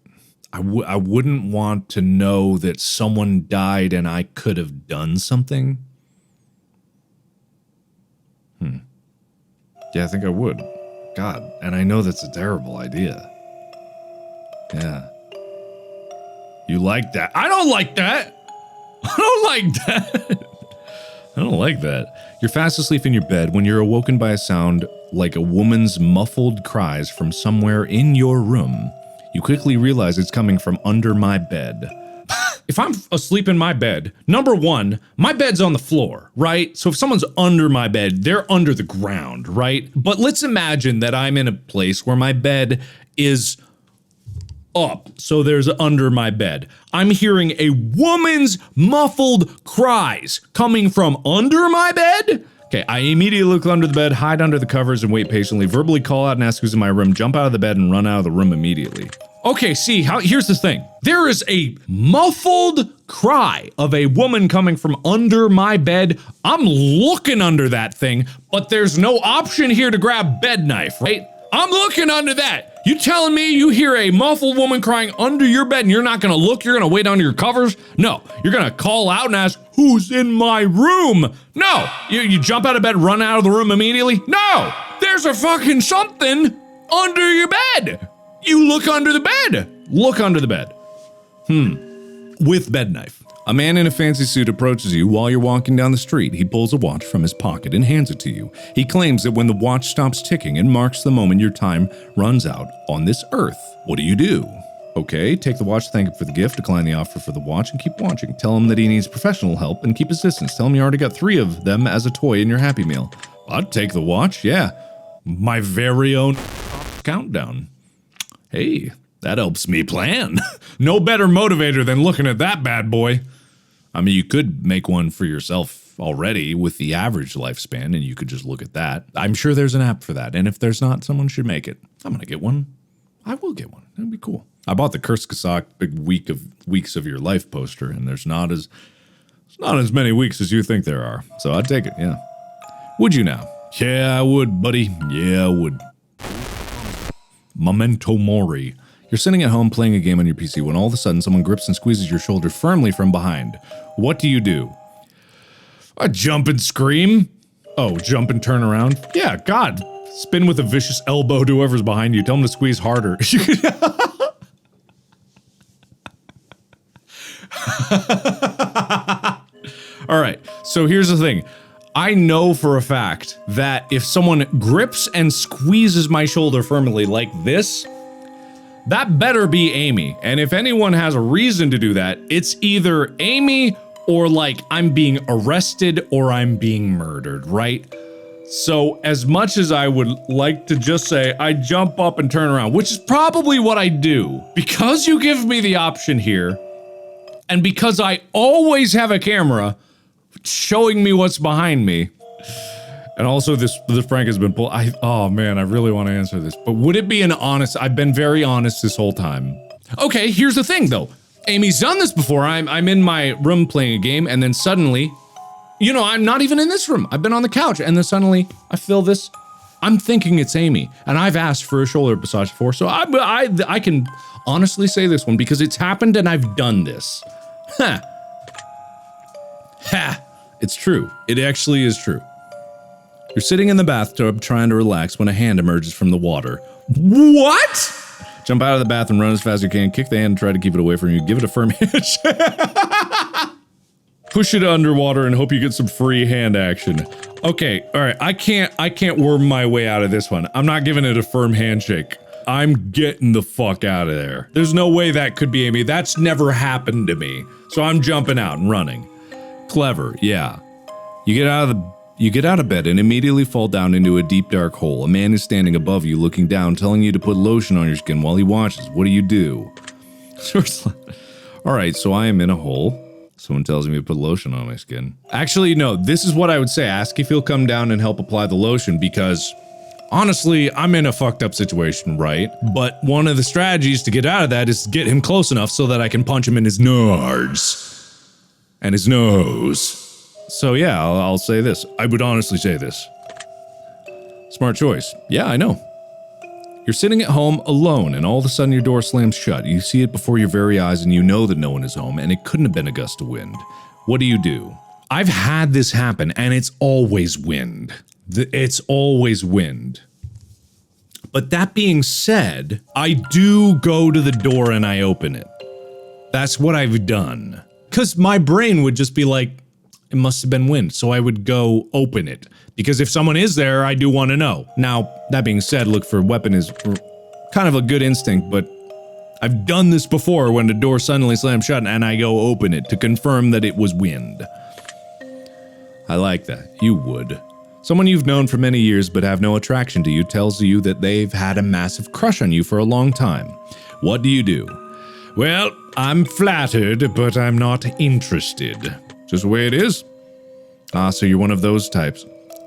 S1: I wouldn't want to know that someone died and I could have done something. Yeah, I think I would. God, and I know that's a terrible idea. Yeah. You like that? I don't like that. I don't like that. I don't like that. You're fast asleep in your bed when you're awoken by a sound like a woman's muffled cries from somewhere in your room. You quickly realize it's coming from under my bed. If I'm asleep in my bed, number one, my bed's on the floor, right? So if someone's under my bed, they're under the ground, right? But let's imagine that I'm in a place where my bed is up, so there's under my bed. I'm hearing a woman's muffled cries coming from under my bed. Okay, I immediately look under the bed, hide under the covers, and wait patiently, verbally call out and ask who's in my room, jump out of the bed, and run out of the room immediately. Okay, see, here's the thing. There is a muffled cry of a woman coming from under my bed. I'm looking under that thing, but there's no option here to grab bed knife, right? I'm looking under that. You telling me you hear a muffled woman crying under your bed and you're not gonna look, you're gonna wait under your covers? No, you're gonna call out and ask, who's in my room? No, you jump out of bed, run out of the room immediately? No, there's a fucking something under your bed. You look under the bed. Look under the bed. With bed knife. A man in a fancy suit approaches you while you're walking down the street. He pulls a watch from his pocket and hands it to you. He claims that when the watch stops ticking, it marks the moment your time runs out on this earth. What do you do? Okay, take the watch, thank him for the gift, decline the offer for the watch, and keep watching. Tell him that he needs professional help and keep his distance. Tell him you already got 3 of them as a toy in your Happy Meal. I'd take the watch, yeah. My very own countdown. Hey, that helps me plan. No better motivator than looking at that bad boy. I mean, you could make one for yourself already with the average lifespan, and you could just look at that. I'm sure there's an app for that, and if there's not, someone should make it. I'm gonna get one. I will get one. That'd be cool. I bought the Kurskasak big weeks of your life poster, and there's not as many weeks as you think there are. So I'd take it, yeah. Would you now? Yeah, I would, buddy. Yeah, I would. Memento Mori. You're sitting at home playing a game on your PC when all of a sudden someone grips and squeezes your shoulder firmly from behind. What do? I jump and scream. Oh, jump and turn around? Yeah, God. Spin with a vicious elbow to whoever's behind you. Tell them to squeeze harder. All right, so here's the thing. I know for a fact that if someone grips and squeezes my shoulder firmly like this, that better be Amy. And if anyone has a reason to do that, it's either Amy or like I'm being arrested or I'm being murdered, right? So as much as I would like to just say, I jump up and turn around, which is probably what I do, because you give me the option here, and because I always have a camera showing me what's behind me, and also this prank has been pulled. Oh man, I really want to answer this, but would it be an honest? I've been very honest this whole time. Okay, here's the thing though. Amy's done this before. I'm in my room playing a game, and then suddenly, you know, I'm not even in this room. I've been on the couch, and then suddenly I feel this. I'm thinking it's Amy, and I've asked for a shoulder massage before, so I can honestly say this one because it's happened and I've done this. Ha. Ha. It's true. It actually is true. You're sitting in the bathtub trying to relax when a hand emerges from the water. What? Jump out of the bath and run as fast as you can. Kick the hand and try to keep it away from you. Give it a firm handshake. Push it underwater and hope you get some free hand action. Okay, all right. I can't worm my way out of this one. I'm not giving it a firm handshake. I'm getting the fuck out of there. There's no way that could be Amy. That's never happened to me. So I'm jumping out and running. Clever, yeah. You get out of bed and immediately fall down into a deep dark hole. A man is standing above you looking down, telling you to put lotion on your skin while he watches. What do? Alright, so I am in a hole. Someone tells me to put lotion on my skin. Actually, no, this is what I would say. Ask if he'll come down and help apply the lotion because honestly, I'm in a fucked up situation, right? But one of the strategies to get out of that is to get him close enough so that I can punch him in his nards. And his nose. So yeah, I'll say this. I would honestly say this. Smart choice. Yeah, I know. You're sitting at home alone and all of a sudden your door slams shut. You see it before your very eyes and you know that no one is home and it couldn't have been a gust of wind. What do? I've had this happen and it's always wind. It's always wind. But that being said, I do go to the door and I open it. That's what I've done. Because my brain would just be like, it must have been wind, so I would go open it. Because if someone is there, I do want to know. Now, that being said, look for a weapon is kind of a good instinct, but I've done this before when the door suddenly slams shut and I go open it to confirm that it was wind. I like that. You would. Someone you've known for many years but have no attraction to you tells you that they've had a massive crush on you for a long time. What do? Well, I'm flattered, but I'm not interested. Just the way it is. Ah, so you're one of those types.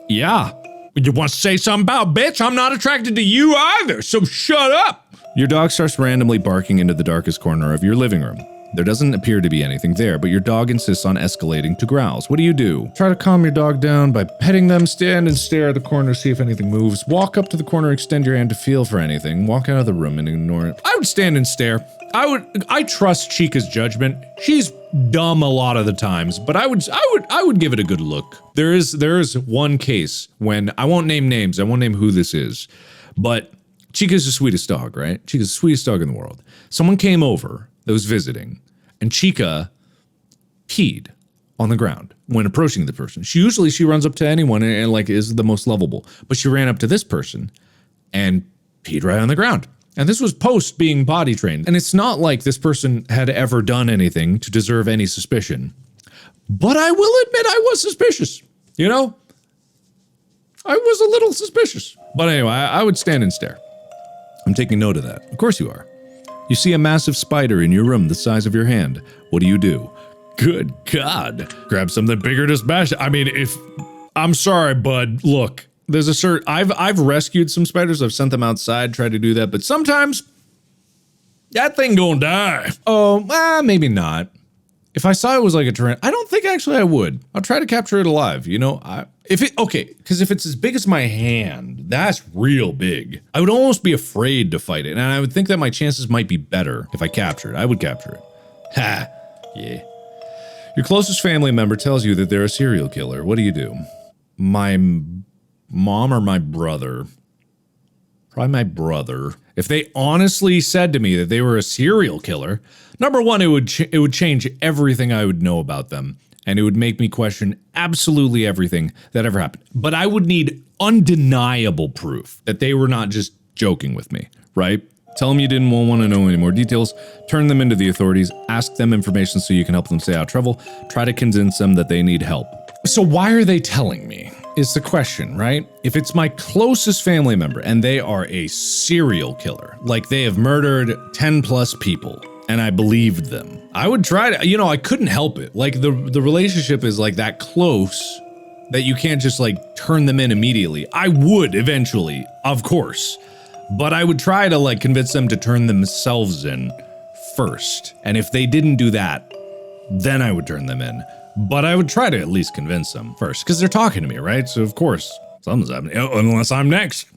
S1: Yeah. You want to say something about, bitch? I'm not attracted to you either, so shut up. Your dog starts randomly barking into the darkest corner of your living room. There doesn't appear to be anything there, but your dog insists on escalating to growls. What do you do? Try to calm your dog down by petting them, stand and stare at the corner, see if anything moves. Walk up to the corner, extend your hand to feel for anything. Walk out of the room and ignore it. I would stand and stare. I trust Chica's judgment. She's dumb a lot of the times, but I would give it a good look. There is one case when, I won't name names, I won't name who this is, but Chica's the sweetest dog, right? Chica's the sweetest dog in the world. Someone came over that was visiting, and Chica peed on the ground when approaching the person. She runs up to anyone and like is the most lovable, but she ran up to this person and peed right on the ground. And this was post being potty trained. And it's not like this person had ever done anything to deserve any suspicion. But I will admit I was suspicious, you know? I was a little suspicious. But anyway, I would stand and stare. I'm taking note of that. Of course you are. You see a massive spider in your room the size of your hand. What do? Good God. Grab something bigger to smash it. I mean, I'm sorry, bud. Look, there's a certain, I've rescued some spiders. I've sent them outside, tried to do that, but sometimes that thing gonna die. Oh, maybe not. If I saw it was like a tarantula, I don't think actually I would. I'll try to capture it alive, you know? Because if it's as big as my hand, that's real big. I would almost be afraid to fight it, and I would think that my chances might be better if I capture it. I would capture it. Ha! Yeah. Your closest family member tells you that they're a serial killer. What do? My mom or my brother? Probably my brother. If they honestly said to me that they were a serial killer, number one, it would change everything I would know about them. And it would make me question absolutely everything that ever happened. But I would need undeniable proof that they were not just joking with me, right? Tell them you didn't want to know any more details, turn them into the authorities, ask them information so you can help them stay out of trouble, try to convince them that they need help. So why are they telling me? Is the question, right? If it's my closest family member and they are a serial killer, like they have murdered 10 plus people, and I believed them, I would try to, I couldn't help it. Like the relationship is like that close that you can't just like turn them in immediately. I would eventually, of course, but I would try to like convince them to turn themselves in first. And if they didn't do that, then I would turn them in. But I would try to at least convince them first, because they're talking to me, right? So of course, something's happening. Unless I'm next.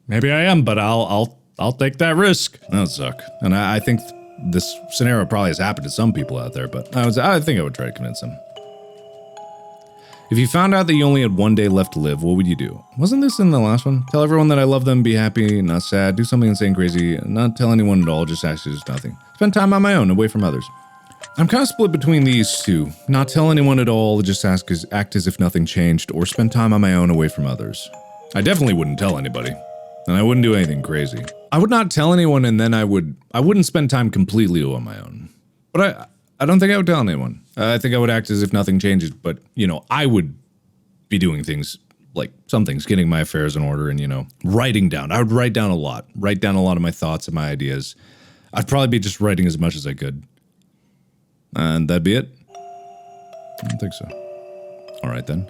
S1: Maybe I am, but I'll take that risk. That would suck. And I think this scenario probably has happened to some people out there, but I think I would try to convince them. If you found out that you only had one day left to live, what would you do? Wasn't this in the last one? Tell everyone that I love them, be happy, not sad, do something insane crazy, not tell anyone at all, just actually just nothing. Spend time on my own, away from others. I'm kind of split between these two. Not tell anyone at all, just act as if nothing changed, or spend time on my own, away from others. I definitely wouldn't tell anybody. And I wouldn't do anything crazy. I would not tell anyone, and then I wouldn't spend time completely on my own. But I don't think I would tell anyone. I think I would act as if nothing changes, but, I would be doing things, like some things, getting my affairs in order and, writing down. I would write down a lot of my thoughts and my ideas. I'd probably be just writing as much as I could. And that'd be it? I don't think so. All right, then.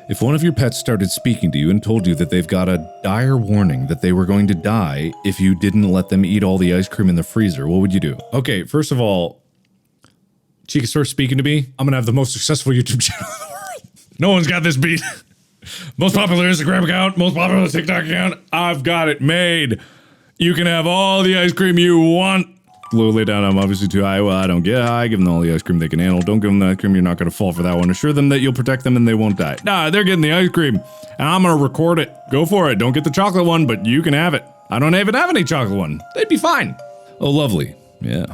S1: If one of your pets started speaking to you and told you that they've got a dire warning that they were going to die if you didn't let them eat all the ice cream in the freezer, what would you do? Okay, first of all, Chica starts speaking to me, I'm gonna have the most successful YouTube channel in the world. No one's got this beat. Most popular Instagram account, most popular TikTok account. I've got it made. You can have all the ice cream you want. Lay down, I'm obviously too high. Well, I don't get high. Give them all the ice cream they can handle. Don't give them the ice cream. You're not going to fall for that one. Assure them that you'll protect them and they won't die. Nah, they're getting the ice cream. And I'm going to record it. Go for it. Don't get the chocolate one, but you can have it. I don't even have any chocolate one. They'd be fine. Oh, lovely. Yeah.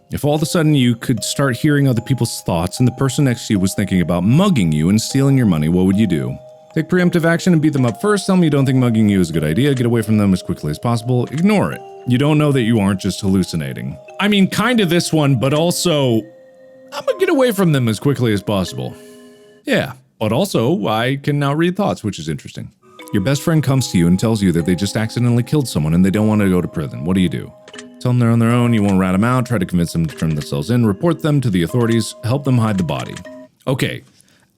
S1: If all of a sudden you could start hearing other people's thoughts and the person next to you was thinking about mugging you and stealing your money, what would you do? Take preemptive action and beat them up first. Tell them you don't think mugging you is a good idea. Get away from them as quickly as possible. Ignore it. You don't know that you aren't just hallucinating. I mean, kind of this one, but also, I'm gonna get away from them as quickly as possible. Yeah, but also, I can now read thoughts, which is interesting. Your best friend comes to you and tells you that they just accidentally killed someone and they don't want to go to prison. What do you do? Tell them they're on their own, you won't rat them out, try to convince them to turn themselves in, report them to the authorities, help them hide the body. Okay,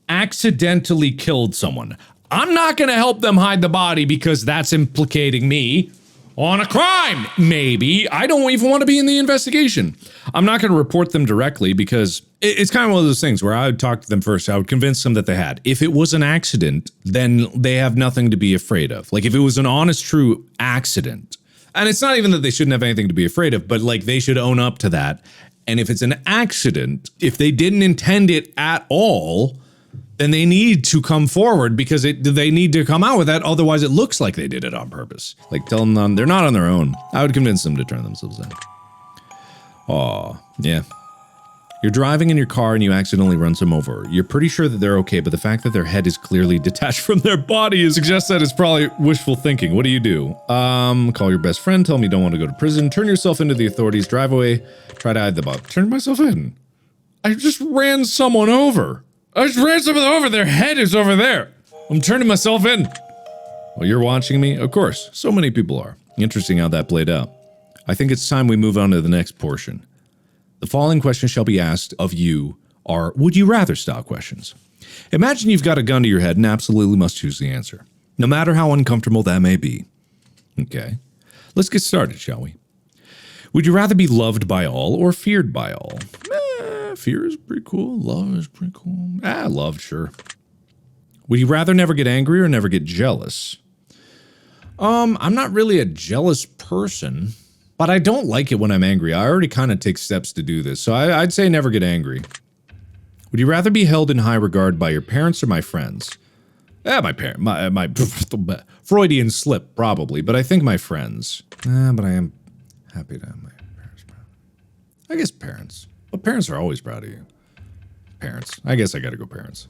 S1: accidentally killed someone. I'm not gonna help them hide the body because that's implicating me. on a crime. Maybe. I don't even want to be in the investigation. I'm not going to report them directly because it's kind of one of those things where I would talk to them first. I would convince them that they had. If it was an accident, then they have nothing to be afraid of. Like if it was an honest, true accident, and it's not even that they shouldn't have anything to be afraid of, but like they should own up to that. And if it's an accident, if they didn't intend it at all, then they need to come forward because they need to come out with that. Otherwise, it looks like they did it on purpose. Like tell them they're not on their own. I would convince them to turn themselves in. Aw, yeah. You're driving in your car and you accidentally run some over. You're pretty sure that they're okay, but the fact that their head is clearly detached from their body suggests that it's probably wishful thinking. What do you do? Call your best friend, tell them you don't want to go to prison, turn yourself into the authorities, drive away, try to hide the bug. Turn myself in. I just ran someone over. Their head is over there. I'm turning myself in. Well, you're watching me? Of course. So many people are. Interesting how that played out. I think it's time we move on to the next portion. The following questions shall be asked of you are would you rather style questions. Imagine you've got a gun to your head and absolutely must choose the answer, no matter how uncomfortable that may be. Okay, let's get started, shall we? Would you rather be loved by all or feared by all? Fear is pretty cool. Love is pretty cool. Loved, sure. Would you rather never get angry or never get jealous? I'm not really a jealous person. But I don't like it when I'm angry. I already kind of take steps to do this, so I'd say never get angry. Would you rather be held in high regard by your parents or my friends? My Freudian slip, probably, but I think my friends. But I am happy to have my parents proud. I guess parents. But parents are always proud of you. Parents. I guess I gotta go parents.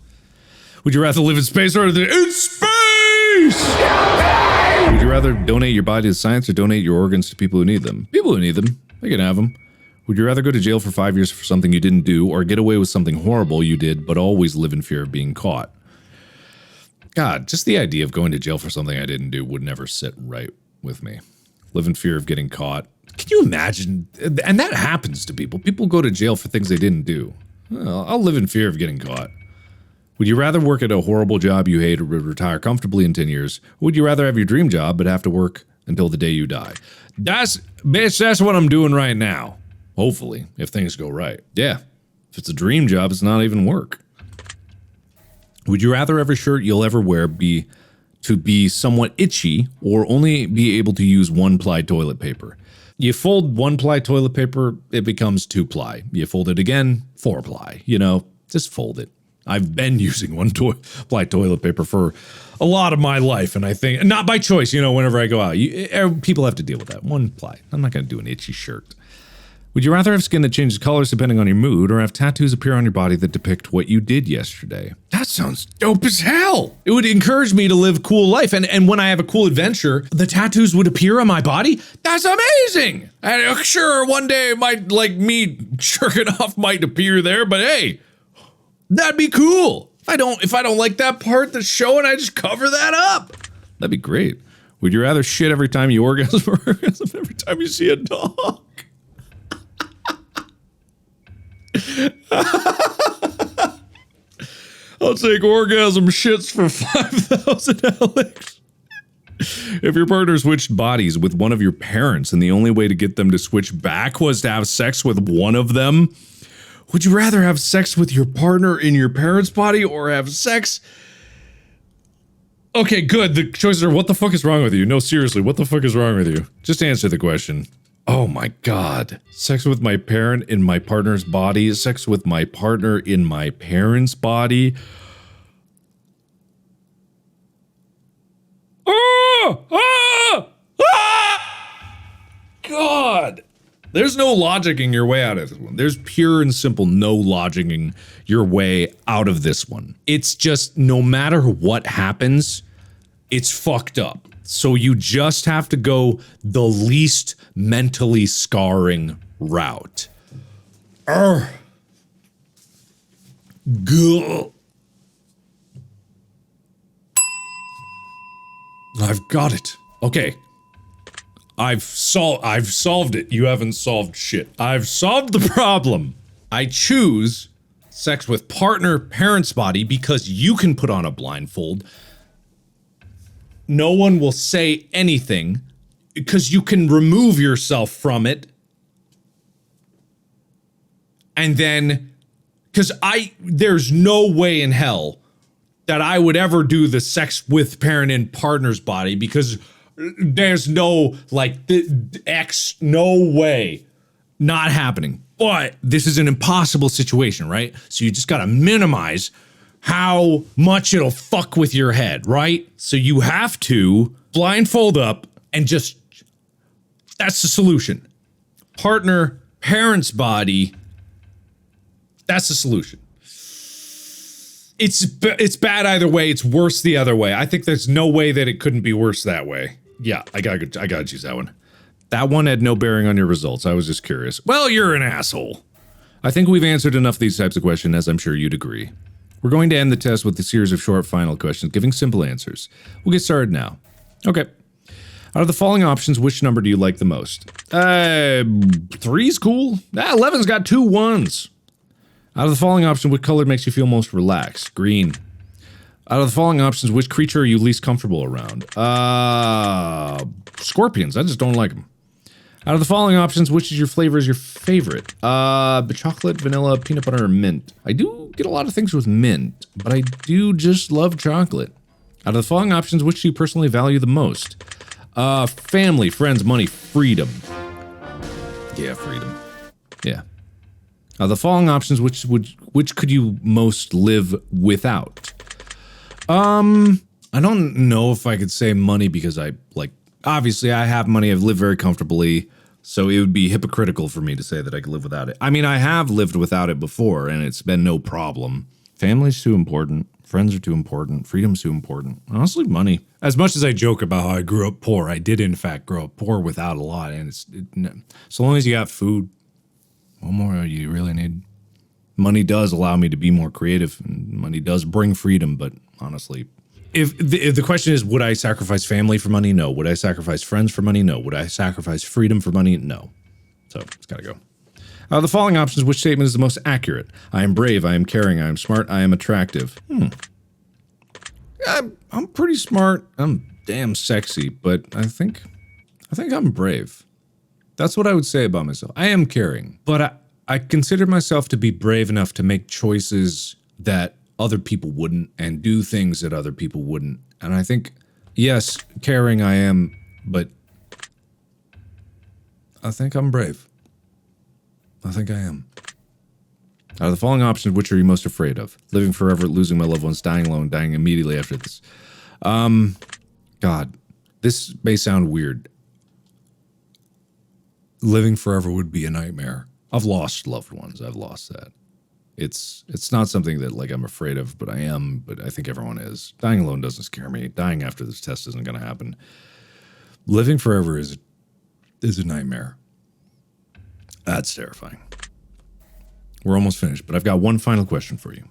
S1: Would you rather live in space or in space? Would you rather donate your body to science or donate your organs to people who need them? People who need them. They can have them. Would you rather go to jail for 5 years for something you didn't do or get away with something horrible you did but always live in fear of being caught? God, just the idea of going to jail for something I didn't do would never sit right with me. Live in fear of getting caught. Can you imagine? And that happens to people. People go to jail for things they didn't do. Well, I'll live in fear of getting caught. Would you rather work at a horrible job you hate or retire comfortably in 10 years? Or would you rather have your dream job but have to work until the day you die? That's what I'm doing right now. Hopefully, if things go right. Yeah. If it's a dream job, it's not even work. Would you rather every shirt you'll ever wear be somewhat itchy or only be able to use one-ply toilet paper? You fold one-ply toilet paper, it becomes two-ply. You fold it again, four-ply. You know, just fold it. I've been using one-ply toilet paper for a lot of my life, and I think, not by choice, you know, whenever I go out. People have to deal with that. One-ply. I'm not going to do an itchy shirt. Would you rather have skin that changes colors depending on your mood, or have tattoos appear on your body that depict what you did yesterday? That sounds dope as hell! It would encourage me to live a cool life, and when I have a cool adventure, the tattoos would appear on my body? That's amazing! And sure, one day me jerking off might appear there, but hey, that'd be cool. If I don't like that part that's showing, I just cover that up. That'd be great. Would you rather shit every time you orgasm or orgasm every time you see a dog? I'll take orgasm shits for 5,000 Alex. If your partner switched bodies with one of your parents and the only way to get them to switch back was to have sex with one of them, would you rather have sex with your partner in your parents' body or have sex? Okay, good. The choices are what the fuck is wrong with you? No, seriously, what the fuck is wrong with you? Just answer the question. Oh my god. Sex with my parent in my partner's body. Sex with my partner in my parents' body. God. There's no logicking your way out of this one. There's pure and simple no logicking your way out of this one. It's just no matter what happens, it's fucked up. So you just have to go the least mentally scarring route. Gah. I've got it. Okay. I've solved it. You haven't solved shit. I've solved the problem. I choose sex with partner parent's body because you can put on a blindfold. No one will say anything. because you can remove yourself from it. And then, because there's no way in hell that I would ever do the sex with parent and partner's body, because there's no, like, no way. Not happening. But this is an impossible situation, right? So you just gotta minimize how much it'll fuck with your head, right? So you have to blindfold up and just, that's the solution. Partner, parent's body, that's the solution. It's bad either way, it's worse the other way. I think there's no way that it couldn't be worse that way. Yeah, I gotta choose that one. That one had no bearing on your results. I was just curious. Well, you're an asshole. I think we've answered enough of these types of questions, as I'm sure you'd agree. We're going to end the test with a series of short final questions, giving simple answers. We'll get started now. Okay. Out of the following options, which number do you like the most? 3's cool. 11's got 2 1s. Out of the following option, which color makes you feel most relaxed? Green. Out of the following options, which creature are you least comfortable around? Scorpions. I just don't like them. Out of the following options, which is your flavor is your favorite? Chocolate, vanilla, peanut butter, or mint. I do get a lot of things with mint, but I do just love chocolate. Out of the following options, which do you personally value the most? Family, friends, money, freedom. Yeah, freedom. Yeah. Out of the following options, which could you most live without? I don't know if I could say money, because obviously I have money, I've lived very comfortably, so it would be hypocritical for me to say that I could live without it. I mean, I have lived without it before, and it's been no problem. Family's too important, friends are too important, freedom's too important. Honestly, money. As much as I joke about how I grew up poor, I did in fact grow up poor without a lot, and so long as you got food, what more do you really need? Money does allow me to be more creative, and money does bring freedom, but honestly, if the question is, would I sacrifice family for money? No. Would I sacrifice friends for money? No. Would I sacrifice freedom for money? No. So it's gotta go. Out of the following options, which statement is the most accurate? I am brave, I am caring, I am smart, I am attractive. I'm pretty smart, I'm damn sexy, but I think I'm brave. That's what I would say about myself. I am caring, but I consider myself to be brave enough to make choices that other people wouldn't, and do things that other people wouldn't. And I think, yes, caring I am, but I think I'm brave. I think I am. Out of the following options, which are you most afraid of? Living forever, losing my loved ones, dying alone, dying immediately after this. God, this may sound weird. Living forever would be a nightmare. I've lost loved ones. I've lost that. It's not something that, like, I'm afraid of, but I am, but I think everyone is. Dying alone doesn't scare me. Dying after this test isn't going to happen. Living forever is a nightmare. That's terrifying. We're almost finished, but I've got one final question for you.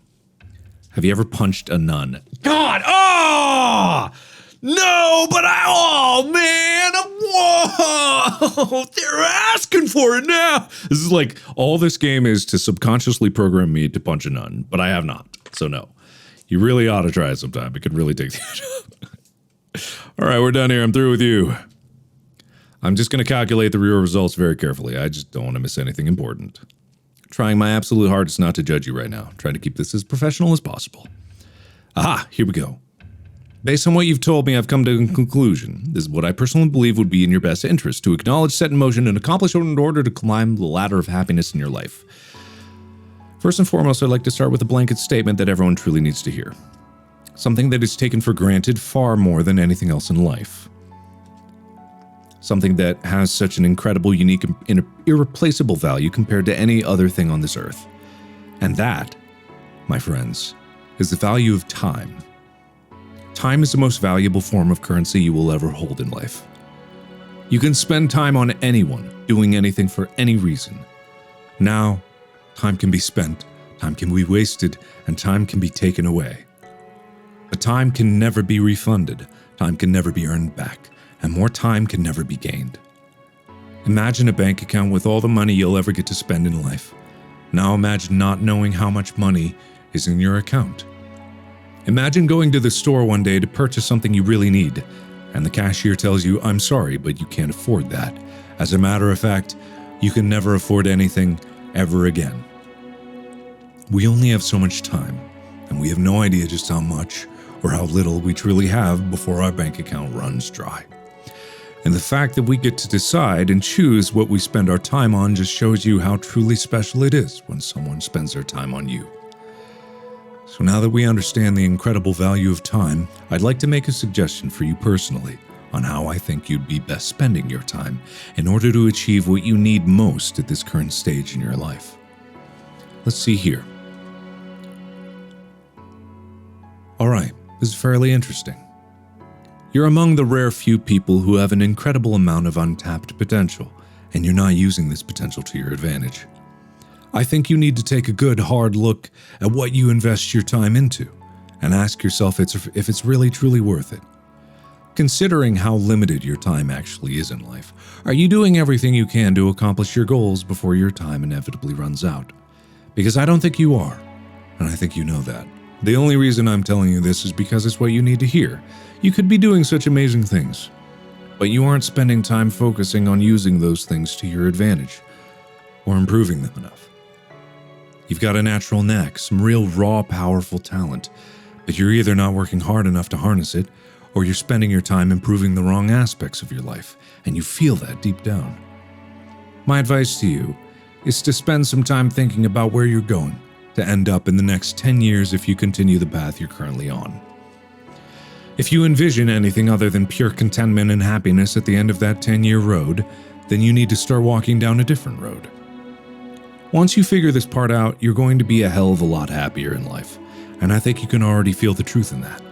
S1: Have you ever punched a nun? God! Oh! No, but oh man! Whoa! They're asking for it now! This is like, all this game is to subconsciously program me to punch a nun, but I have not, so no. You really ought to try it sometime. It could really take the edge off. Alright, we're done here. I'm through with you. I'm just gonna calculate the real results very carefully. I just don't want to miss anything important. Trying my absolute hardest not to judge you right now. Trying to keep this as professional as possible. Aha, here we go. Based on what you've told me, I've come to a conclusion. This is what I personally believe would be in your best interest, to acknowledge, set in motion, and accomplish in order to climb the ladder of happiness in your life. First and foremost, I'd like to start with a blanket statement that everyone truly needs to hear. Something that is taken for granted far more than anything else in life. Something that has such an incredible, unique, and irreplaceable value compared to any other thing on this earth. And that, my friends, is the value of time. Time is the most valuable form of currency you will ever hold in life. You can spend time on anyone, doing anything for any reason. Now, time can be spent, time can be wasted, and time can be taken away. But time can never be refunded, time can never be earned back, and more time can never be gained. Imagine a bank account with all the money you'll ever get to spend in life. Now imagine not knowing how much money is in your account. Imagine going to the store one day to purchase something you really need, and the cashier tells you, "I'm sorry, but you can't afford that." As a matter of fact, you can never afford anything ever again. We only have so much time, and we have no idea just how much or how little we truly have before our bank account runs dry. And the fact that we get to decide and choose what we spend our time on just shows you how truly special it is when someone spends their time on you. So now that we understand the incredible value of time, I'd like to make a suggestion for you personally on how I think you'd be best spending your time in order to achieve what you need most at this current stage in your life. Let's see here. All right, this is fairly interesting. You're among the rare few people who have an incredible amount of untapped potential, and you're not using this potential to your advantage. I think you need to take a good, hard look at what you invest your time into, and ask yourself if it's really truly worth it. Considering how limited your time actually is in life, are you doing everything you can to accomplish your goals before your time inevitably runs out? Because I don't think you are, and I think you know that. The only reason I'm telling you this is because it's what you need to hear. You could be doing such amazing things, but you aren't spending time focusing on using those things to your advantage or improving them enough. You've got a natural knack, some real raw, powerful talent, but you're either not working hard enough to harness it, or you're spending your time improving the wrong aspects of your life, and you feel that deep down. My advice to you is to spend some time thinking about where you're going to end up in the next 10 years if you continue the path you're currently on. If you envision anything other than pure contentment and happiness at the end of that 10-year road, then you need to start walking down a different road. Once you figure this part out, you're going to be a hell of a lot happier in life, and I think you can already feel the truth in that.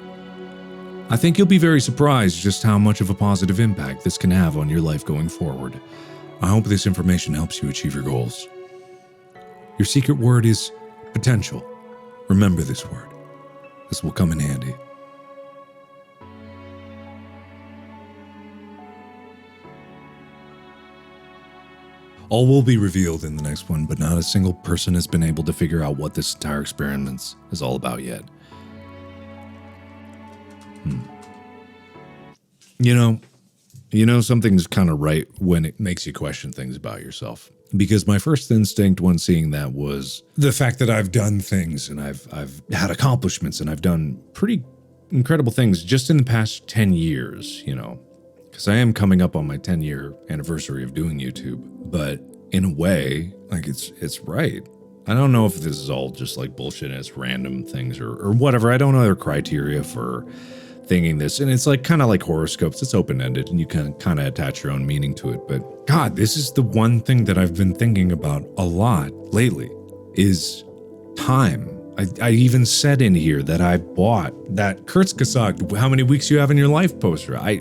S1: I think you'll be very surprised just how much of a positive impact this can have on your life going forward. I hope this information helps you achieve your goals. Your secret word is potential. Remember this word. This will come in handy. All will be revealed in the next one, but not a single person has been able to figure out what this entire experiment is all about yet. You know something's kind of right when it makes you question things about yourself. Because my first instinct when seeing that was the fact that I've done things and I've had accomplishments and I've done pretty incredible things just in the past 10 years, because I am coming up on my 10-year anniversary of doing YouTube. But in a way, like it's right. I don't know if this is all just like bullshit and it's random things or whatever. I don't know their criteria for thinking this, and it's like kind of like horoscopes. It's open-ended and you can kind of attach your own meaning to it. But God, this is the one thing that I've been thinking about a lot lately is time. I even said in here that I bought that Kurzgesagt, how many weeks you have in your life poster. I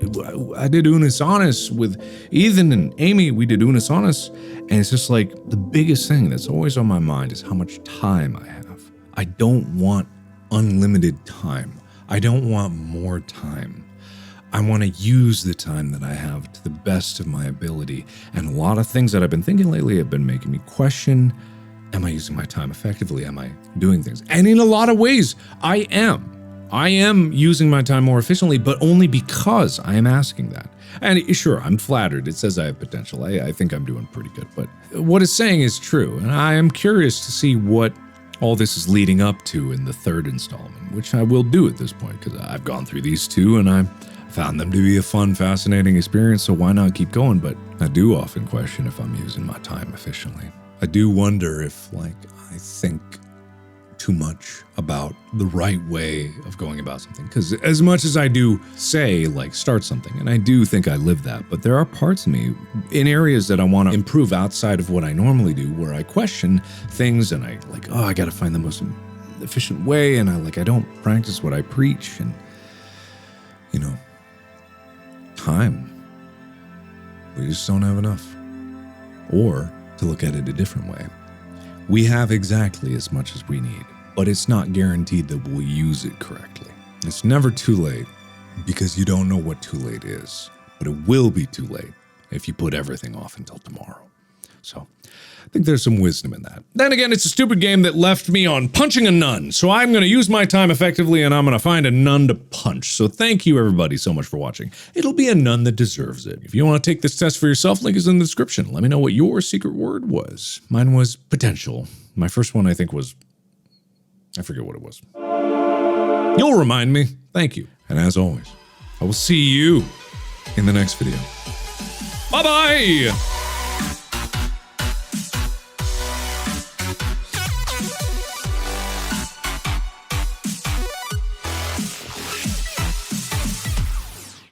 S1: did Unis Honest with Ethan and Amy. We did Unis Honest, and it's just like the biggest thing that's always on my mind is how much time I have. I don't want unlimited time. I don't want more time. I want to use the time that I have to the best of my ability. And a lot of things that I've been thinking lately have been making me question, am I using my time effectively? Am I doing things? And in a lot of ways, I am. I am using my time more efficiently, but only because I am asking that. And sure, I'm flattered. It says I have potential. I think I'm doing pretty good. But what it's saying is true. And I am curious to see what all this is leading up to in the third installment, which I will do at this point because I've gone through these two and I found them to be a fun, fascinating experience. So why not keep going? But I do often question if I'm using my time efficiently. I do wonder if, I think too much about the right way of going about something. Because as much as I do say, start something, and I do think I live that, but there are parts of me in areas that I want to improve outside of what I normally do, where I question things and I got to find the most efficient way, and I don't practice what I preach, and, time. We just don't have enough. Or, to look at it a different way, we have exactly as much as we need, but it's not guaranteed that we'll use it correctly. It's never too late because you don't know what too late is, but it will be too late if you put everything off until tomorrow. So I think there's some wisdom in that. Then again, it's a stupid game that left me on punching a nun. So I'm going to use my time effectively and I'm going to find a nun to punch. So thank you everybody so much for watching. It'll be a nun that deserves it. If you want to take this test for yourself, link is in the description. Let me know what your secret word was. Mine was potential. My first one I think was, I forget what it was. You'll remind me. Thank you. And as always, I will see you in the next video. Bye-bye!